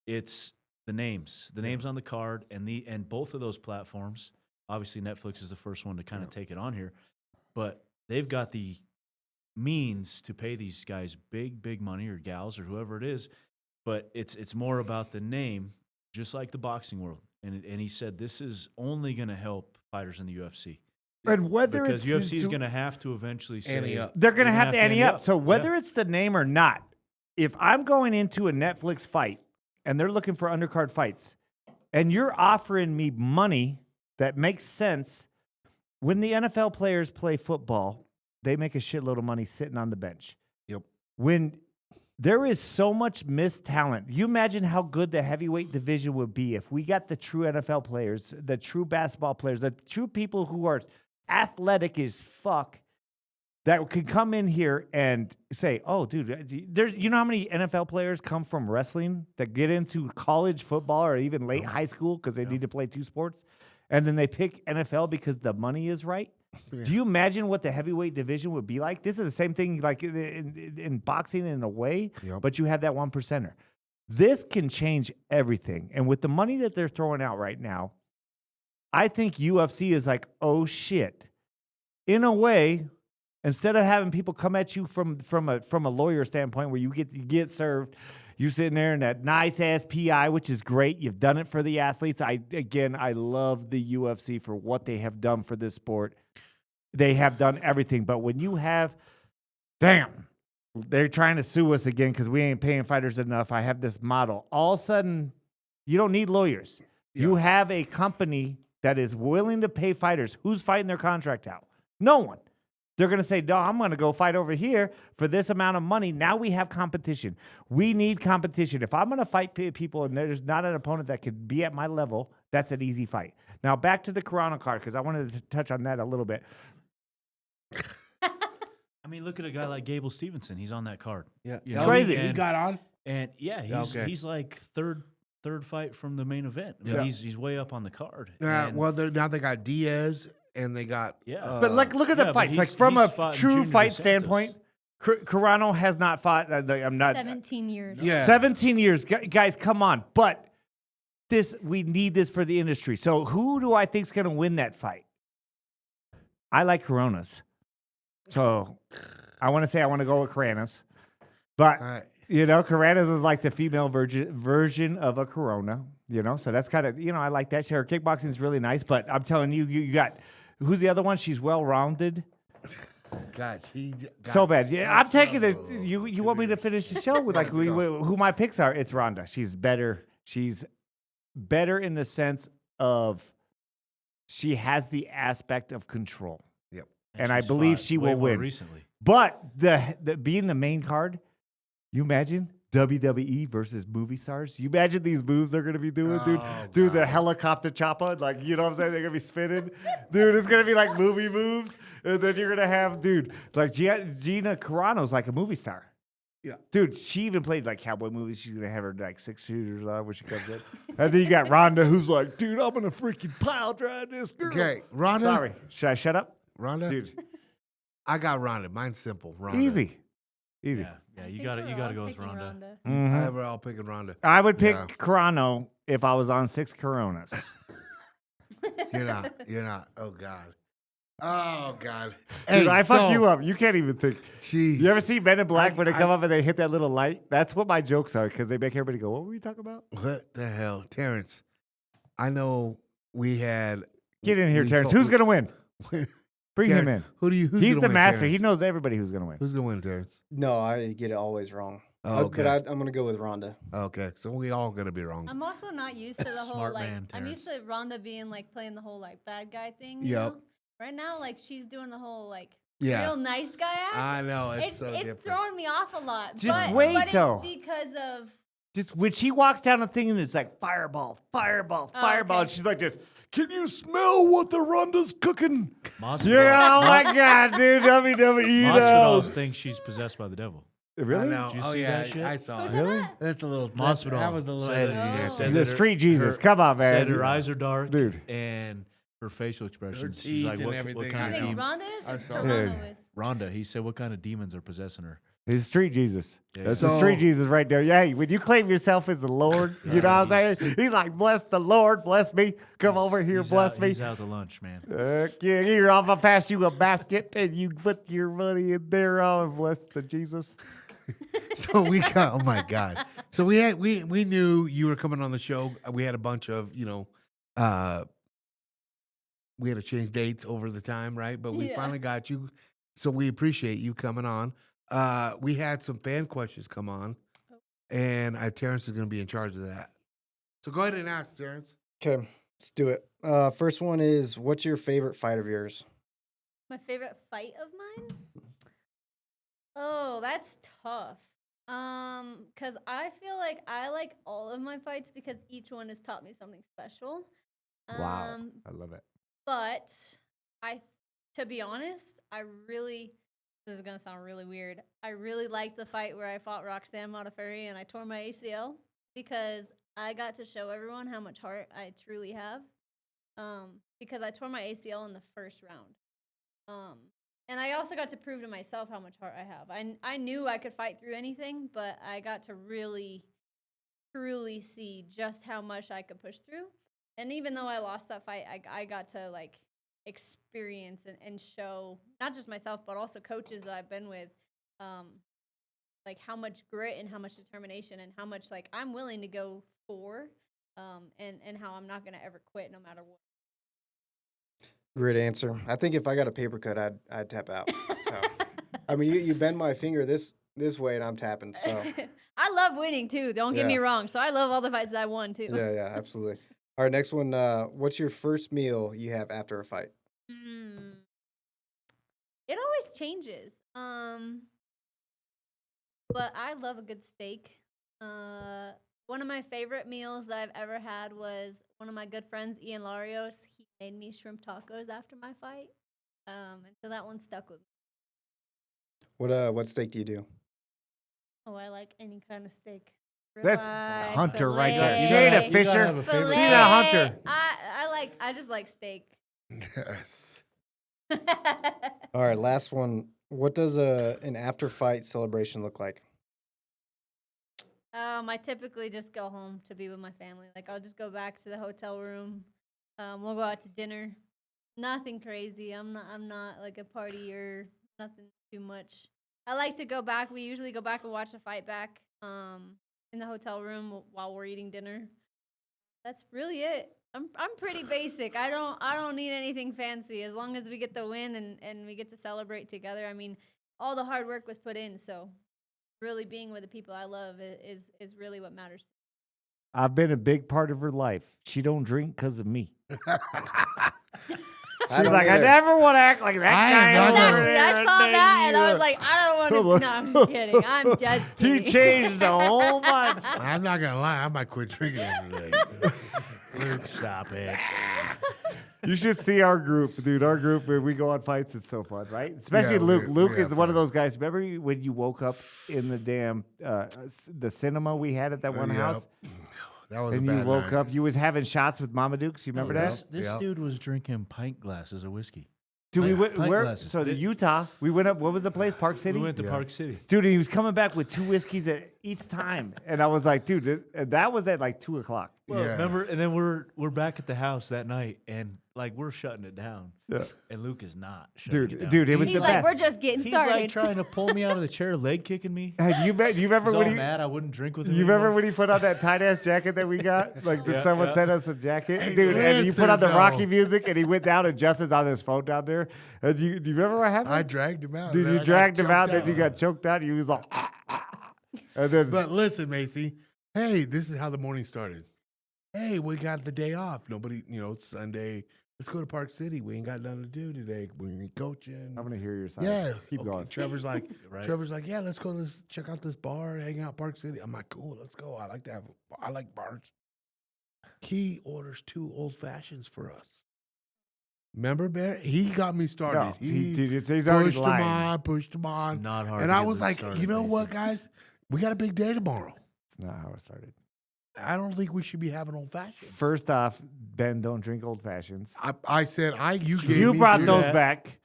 It's the names on the card, and both of those platforms. Obviously, Netflix is the first one to kind of take it on here. but they've got the means to pay these guys big money, or gals, or whoever it is. But it's more about the name, just like the boxing world. And he said this is only going to help fighters in the UFC. And whether Because it's UFC is going to have to eventually say Ante up. they're going to have to ante up. So Yeah. whether it's the name or not, if I'm going into a Netflix fight and they're looking for undercard fights, and you're offering me money that makes sense, when the NFL players play football, they make a shitload of money sitting on the bench. Yep. When there is so much missed talent, you imagine how good the heavyweight division would be if we got the true NFL players, the true basketball players, the true people who are athletic as fuck, that could come in here and say, "Oh, dude, there's you know how many NFL players come from wrestling that get into college football or even late high school because they need to play two sports, and then they pick NFL because the money is right." Yeah. Do you imagine what the heavyweight division would be like? This is the same thing like in boxing in a way, Yep. but you have that 1%er. This can change everything, and with the money that they're throwing out right now, I think UFC is like, "Oh shit!" In a way. Instead of having people come at you from a lawyer standpoint where you get served, you sitting there in that nice ass PI, which is great. You've done it for the athletes. I love the UFC for what they have done for this sport. They have done everything. But when you have, damn, they're trying to sue us again because we ain't paying fighters enough. I have this model. All of a sudden, you don't need lawyers. You have a company that is willing to pay fighters. Who's fighting their contract out? No one. They're going to say, no, I'm going to go fight over here for this amount of money. Now we have competition. We need competition. If I'm going to fight people and there's not an opponent that could be at my level, that's an easy fight. Now back to the Corona card, because I wanted to touch on that a little bit. I mean, look at a guy like Gable Stevenson. He's on that card. Yeah. You Oh, know? crazy. He got on. And yeah, he's like third fight from the main event. I mean, Yeah. he's way up on the card. Yeah. And- Well, now they got Diaz and they got. Yeah. But like, look at yeah, the but fights. Like he's- from he's a fought true Junior fight DeSantis. standpoint, Carano has not fought. I'm not 17 years. Yeah. 17 years, guys. Come on, but we need this for the industry. So who do I think is going to win that fight? I like Coronas, so I want to go with Coronas, but. All right. Coronas is like the female version of a Corona, so that's kind of, I like that. Her kickboxing is really nice, but I'm telling you, you got, who's the other one? She's well-rounded. God, she got So bad. Yeah, I'm taking it. trouble. You want me to finish the show with like who my picks are? It's Ronda. She's better. She's better in the sense of she has the aspect of control. Yep. And I she's believe fought she way will more win. recently. But the being the main card, you imagine WWE versus movie stars? You imagine these moves they're gonna be doing, dude? Oh, Dude, the God. helicopter chopper, like, you know what I'm saying? They're gonna be spinning. Dude, it's gonna be like movie moves. And then you're gonna have, dude, like Gina Carano's like a movie star. Yeah. Dude, she even played like cowboy movies. She's gonna have her like 6 shooters on when she comes in. And then you got Ronda, who's like, dude, I'm gonna freaking pile drive this girl. Okay, Ronda. Sorry. Should I shut up? Ronda. Dude, I got Ronda. Mine's simple. Ronda. easy. Yeah, you got to go with Ronda. Mhm. We're all picking Ronda. I would pick Yeah. Carano if I was on 6 Coronas. You're not. You're not. Oh God. Oh God. Dude, I fucked so- you up. You can't even think. Jeez. You ever see Men in Black I- when they come I- up and they hit that little light? That's what my jokes are because they make everybody go, what were we talking about? What the hell, Terrence? I know we had. Get in here, we Terrence. told- Who's going to win? Bring him in. Who do you? Who's He's gonna the win, master. Terrence? He knows everybody who's going to win. Who's gonna win, Terrence? No, I get it always wrong. Oh, okay. But I'm going to go with Ronda. Okay, so we all gonna be wrong. I'm also not used to the whole Smart like. man, I'm used to Ronda being like playing the whole like bad guy thing. You Yep. know? Right now, like she's doing the whole like Yeah. real nice guy act. I know it's so it's different. throwing me off a lot. Just but, wait, but though. It's because of Just when she walks down the thing and it's like fireball, fireball, Oh, fireball. okay. And she's like this. Can you smell what the Ronda's cooking? Masvidal, Yeah, oh my God, dude. WWE Masvidal knows. thinks she's possessed by the devil. Really? I know. Did you oh see yeah, that shit? I saw Who it. said that? That's a little. Masvidal That was a little said editing. that- there, said Terrence. The that street Jesus. Come on, man. Said her eyes are dark, Dude. and her facial expressions. teeth She's like, and what everything. kind I of think demon? Ronda I is saw or that. Carano Dude. is. Ronda. He said, what kind of demons are possessing her? He's street Jesus. Yeah, That's so- the street Jesus right there. Yeah, when you claim yourself as the Lord, you know what I'm saying? He's like, bless the Lord, bless me. Come over here, bless me. He's out to lunch, man. Yeah, here, I'm going to pass you a basket, and you put your money in there, and bless the Jesus. So we got, oh my God. So we knew you were coming on the show. We had a bunch of, we had to change dates over the time, right? But we Yeah. finally got you. So we appreciate you coming on. We had some fan questions come on, and Terrence is going to be in charge of that. So go ahead and ask, Terrence. Okay, let's do it. First one is, what's your favorite fight of yours? My favorite fight of mine? Oh, that's tough. Cause I feel like I like all of my fights because each one has taught me something special. Wow. I love it. But to be honest, this is gonna sound really weird. I really liked the fight where I fought Roxanne Modafferi and I tore my ACL because I got to show everyone how much heart I truly have. Because I tore my ACL in the first round. And I also got to prove to myself how much heart I have. I knew I could fight through anything, but I got to really, truly see just how much I could push through. And even though I lost that fight, I got to like experience and show not just myself, but also coaches that I've been with, like how much grit and how much determination and how much like I'm willing to go for, and how I'm not gonna ever quit no matter what. Great answer. I think if I got a paper cut, I'd tap out. So, I mean, you bend my finger this way, and I'm tapping. So, I love winning too. Don't get me Yeah. wrong. So I love all the fights that I won too. yeah, absolutely. All right, next one. What's your first meal you have after a fight? It always changes. But I love a good steak. One of my favorite meals that I've ever had was one of my good friends, Ian Larios. He made me shrimp tacos after my fight. And so that one stuck with me. What steak do you do? Oh, I like any kind of steak. That's Ribeye, Hunter right there. filet, She ain't a You gotta fisher. have a favorite filet. She's a hunter. I just like steak. Yes. All right, last one. What does an after fight celebration look like? I typically just go home to be with my family. Like I'll just go back to the hotel room. We'll go out to dinner. Nothing crazy. I'm not like a partier. Nothing too much. I like to go back. We usually go back and watch the fight back in the hotel room while we're eating dinner. That's really it. I'm pretty basic. I don't need anything fancy. As long as we get the win and we get to celebrate together. I mean, all the hard work was put in, so really being with the people I love is really what matters. I've been a big part of her life. She don't drink because of me. I She's don't like, I either. never want to act like that I guy. am not over gonna- Exactly. there I saw that and I was yeah. like, I don't want to. No, I'm just kidding. I'm just He kidding. changed the whole bunch. I'm not going to lie. I might quit drinking today. Stop it. You should see our group, dude. Our group, when we go on fights, it's so fun, right? Especially Yeah, Luke. we Luke have is one of fun. those guys. Remember when you woke up in the damn the cinema we had at that one Yeah. house, That was and a you bad woke night. up. You was having shots with Mama Dukes. You remember Yeah. that? This Yep. dude was drinking pint glasses of whiskey. Dude, we went Pint where? glasses. So the Utah. We went up. What was the place? Park City. We went to Yeah. Park City. Dude, and he was coming back with 2 whiskeys at each time, and I was like, dude, that was at like 2:00. Well, Yeah. remember, and then we're back at the house that night, and like we're shutting it down. Yeah. And Luke is not. Shutting it down. Dude, it was He's the like, best. we're just getting He's started. like trying to pull me out of the chair, leg kicking me. Hey, you remember He's all when he? mad I wouldn't drink with him. You remember anymore. when he put on that tight ass jacket that we got? Like Yeah, someone yeah. sent us a jacket, Hey, dude. And you put on the listen, Rocky though. music, and he went down, and Justin's on his phone down there. And do you remember what happened? I dragged him out. Dude, and then you I got dragged him out, choked then you got choked out. You was like, and then But listen, Maycee. Hey, this is how the morning started. Hey, we got the day off. Nobody, it's Sunday. Let's go to Park City. We ain't got nothing to do today. We're coaching. I'm gonna hear your side. Yeah. keep Okay, going. Trevor's like, Right. yeah, let's go. Let's check out this bar, hang out Park City. I'm like, cool, let's go. I like bars. He orders 2 old fashions for us. Remember, Bear? He got me started. No, he he's already pushed him lying. pushed him It's on. not hard. And to I get was this like, started, you know what, Mason. guys? We got a big day tomorrow. It's not how it started. I don't think we should be having old fashions. First off, Ben don't drink old fashions. I said, you gave You me brought two. those that. back.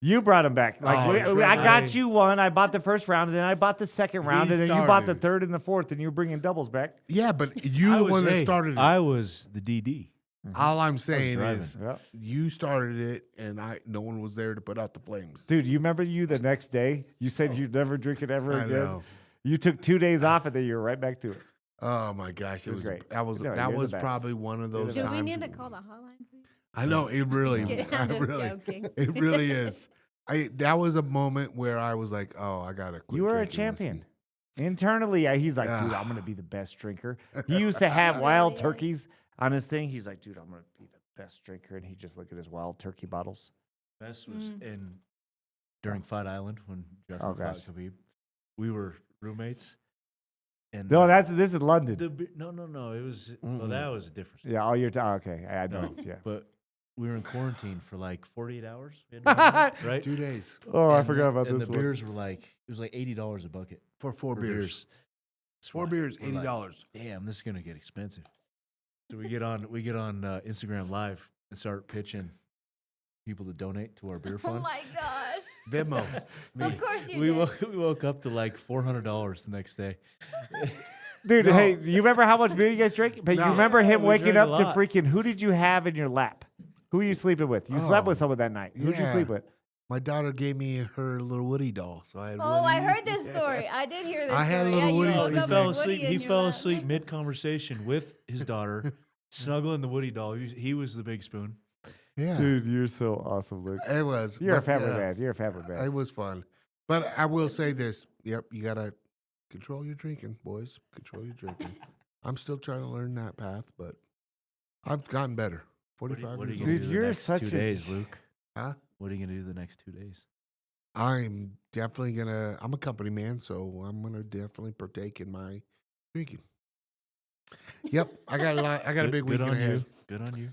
You brought him back. Like Oh, I got Trevor. you one. I bought the first round, and then I bought the second round, He and then you bought the started. third and the fourth, and you're bringing doubles back. Yeah, but you the one that started it. I was the DD. All I'm saying driving. is Yep. you started it, and no one was there to put out the flames. Dude, you remember you the next day? You said you'd never drink it ever I again. know. You took 2 days off, and then you were right back to it. Oh my gosh, It was great. That was No, you're that the was best. probably one of You're the those Do best. we times. need to call the hotline? Please? I know it really, Just kidding. I'm just really, joking. it really is. That was a moment where I was like, oh, I gotta quit. You were a drinking champion. whiskey. Internally, he's like, dude, I'm going to be the best drinker. He used to have wild Really? turkeys on his thing. He's like, dude, I'm going to be the best drinker. And he just look at his wild turkey bottles. Best was during Fight Island when Justin Oh, fought gosh. Khabib. We were roommates. And No, this is London. no. It was that was a different story. Yeah, all your time. Okay, I know. No, Yeah. but we were in quarantine for like 48 hours. We had to be, right? 2 days Oh, I And forgot about and this the one. beers were like it was like $80 a bucket for four for beers. That's 4 why beers, we're like, $80. Damn, this is gonna get expensive. So we get on Instagram Live and start pitching people to donate to our beer Oh fund. my gosh. Venmo. Of course you we did. we woke up to like $400 the next day. Dude, No. hey, do you remember how much beer you guys drink? But you No. remember him We waking drank a up to lot. freaking, who did you have in your lap? Who were you sleeping with? You slept Oh, with someone that night. Who'd you yeah. sleep with? My daughter gave me her little Woody doll, so I had. Oh, I Woody. heard this story. I did hear this I had story. little yeah, Woody you No, woke sleeping he up fell with asleep. Woody He in your fell lap. asleep mid conversation with his daughter, snuggling the Woody doll. He was the big spoon. Yeah, Dude, you're so awesome, Luke. it was. You're a but, family yeah, man. You're a family man. It was fun, but I will say this. Yep, you gotta control your drinking, boys. Control your drinking. I'm still trying to learn that path, but I've gotten better. What are 45 you years gonna old. Dude, do the you're next such 2 a- days, Luke? Huh? What are you gonna do the next 2 days? I'm definitely gonna. I'm a company man, so I'm gonna definitely partake in my drinking. Yep, I got a lot. I got a big Good weekend on ahead. you. Good on you.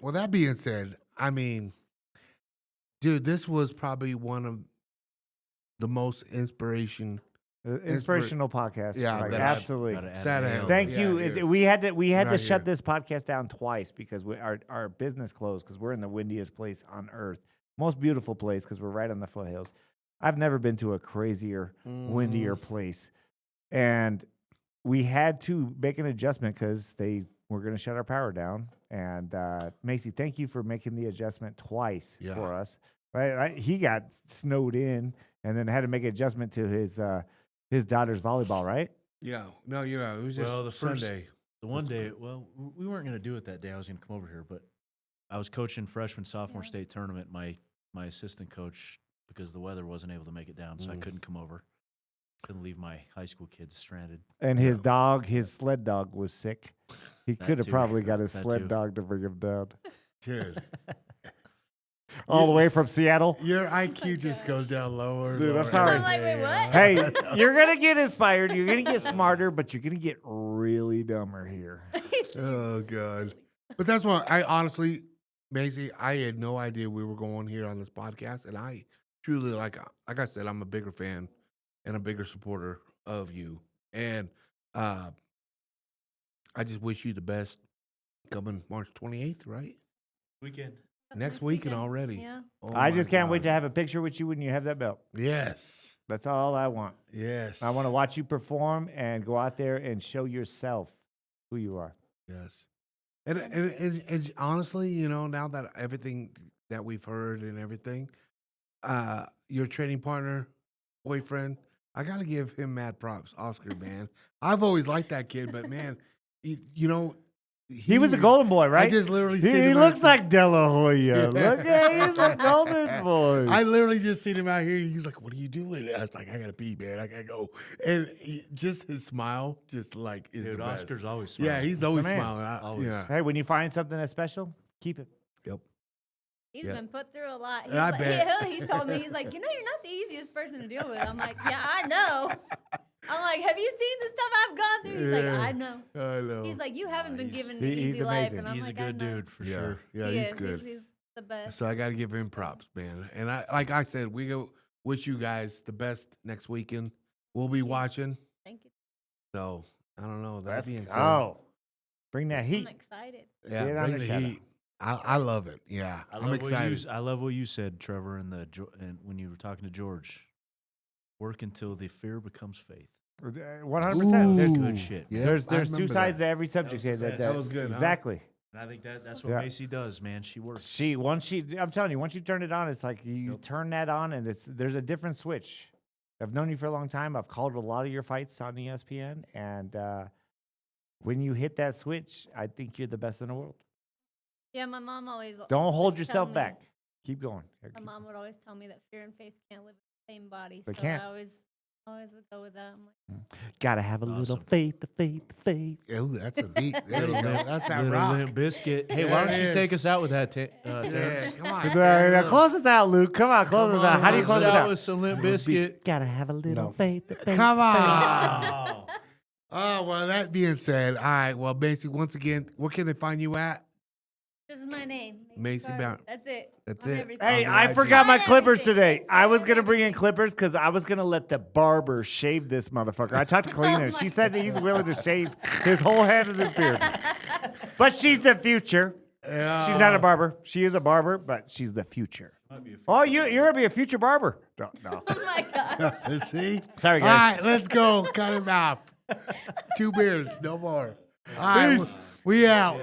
Well, that being said, I mean, dude, this was probably one of the most Inspirational podcast. Yeah, like, that absolutely. Gotta add Sad an hand. ale. Thank Yeah, you. here. We had to Right shut here. this podcast down twice because our business closed because we're in the windiest place on earth, most beautiful place because we're right on the foothills. I've never been to a crazier, windier place, and we had to make an adjustment because they were going to shut our power down. And Maycee, thank you for making the adjustment twice Yeah. for us. He got snowed in and then had to make an adjustment to his daughter's volleyball, right? Yeah, no, yeah, it was just Well, the first- Sunday. The one day, well, we weren't gonna do it that day. I was gonna come over here, but I was coaching freshman sophomore Yeah. state tournament. My assistant coach, because the weather wasn't able to make it down, so I couldn't come over. Couldn't leave my high school kids stranded. And his dog, his sled dog, was sick. He That could have too. probably got his That sled too. dog to bring him down. Dude, All the way from Seattle. your IQ just goes down lower. Dude, I'm lower. sorry. I'm like, wait, what? Hey, you're going to get inspired. You're going to get smarter, but you're going to get really dumber here. Oh God! But that's why I honestly, Maycee, I had no idea we were going here on this podcast, and I truly like I said, I'm a bigger fan and a bigger supporter of you, and I just wish you the best coming March 28th, right? Weekend. Next weekend already. Yeah. Oh I my just can't wait to God. have a picture with you when you have that belt. Yes, That's all I want. yes. I want to watch you perform and go out there and show yourself who you are. Yes. And honestly, you know, now that everything that we've heard and everything, your training partner, boyfriend, I got to give him mad props, Oscar, man. I've always liked that kid, but man, you know, He was a golden boy, right? I just literally He seen him looks out- like De La Hoya. Look at he's a golden boy. I literally just seen him out here. He's like, "What are you doing?" And I was like, "I gotta pee, man. I gotta go." And just his smile, just like is Dude, the best. Oscar's always Yeah, smiling. he's always man. smiling. Always. Yeah. Hey, when you find something that's special, keep it. Yep. He's Yeah. been put through a lot. He's I like, bet. He's told me, he's like, you know, you're not the easiest person to deal with. I'm like, yeah, I know. I'm like, have you seen the stuff I've gone through? He's Yeah. like, I know. I know. He's like, you haven't been he's- given the he's easy life. amazing. And I'm He's like, a I good know. dude for yeah, sure. yeah, He he's is. good. He's the best. So I got to give him props, man. And like I said, we go wish you guys the best next weekend. We'll be you. watching. Thank you. So I don't know. That Let's being said, go. Bring that heat. I'm excited. yeah, Get on bring the the shadow. heat. I love it. Yeah, I'm excited. I love what you said, Trevor, and when you were talking to George. Work until the fear becomes faith. 100%. There's Ooh. Good shit. Yeah, there's I two remember sides that. to every subject was here. the best. That was good, huh? Exactly. And I think that's what Yeah. Maycee does, man. She works. I'm telling you, once you turn it on, it's like you Yep. turn that on, and there's a different switch. I've known you for a long time. I've called a lot of your fights on ESPN, and when you hit that switch, I think you're the best in the world. Yeah, my mom always Don't hold tell yourself me- back. Keep going. My mom would always tell me that fear and faith can't live in the same body. They so can't. I always would go with that. I'm like, Gotta have a little Awesome. faith. Ooh, that's a beat. There you Little go. Limp- That's that Little rock. Limp Biscuit. Hey, There why don't it you is. take us out with that, Terrence? Yeah, come on. Now, Terry. close us out, Luke. Come on, close us out. How do you close it out? with some Limp Biscuit. Gotta have a little No. faith. Come on. Oh. Oh, well, that being said, all right. Well, basically, once again, where can they find you at? this is my name. Maycee Carter. Barber. That's it. That's On it. everything. Hey, On I the forgot my IG. clippers Everything. today. Yes, I was sir, gonna bring in everything. clippers because I was gonna let the barber shave this motherfucker. I talked to Kalina. my She said that he's willing to shave his whole head and his beard. But she's the future. Yeah. She's not a barber. She is a barber, but she's the future. Oh, you're gonna be a future barber. No. Oh my god. See? Sorry, All guys. right, let's go. Cut him off. 2 beers, no more. All right, we out.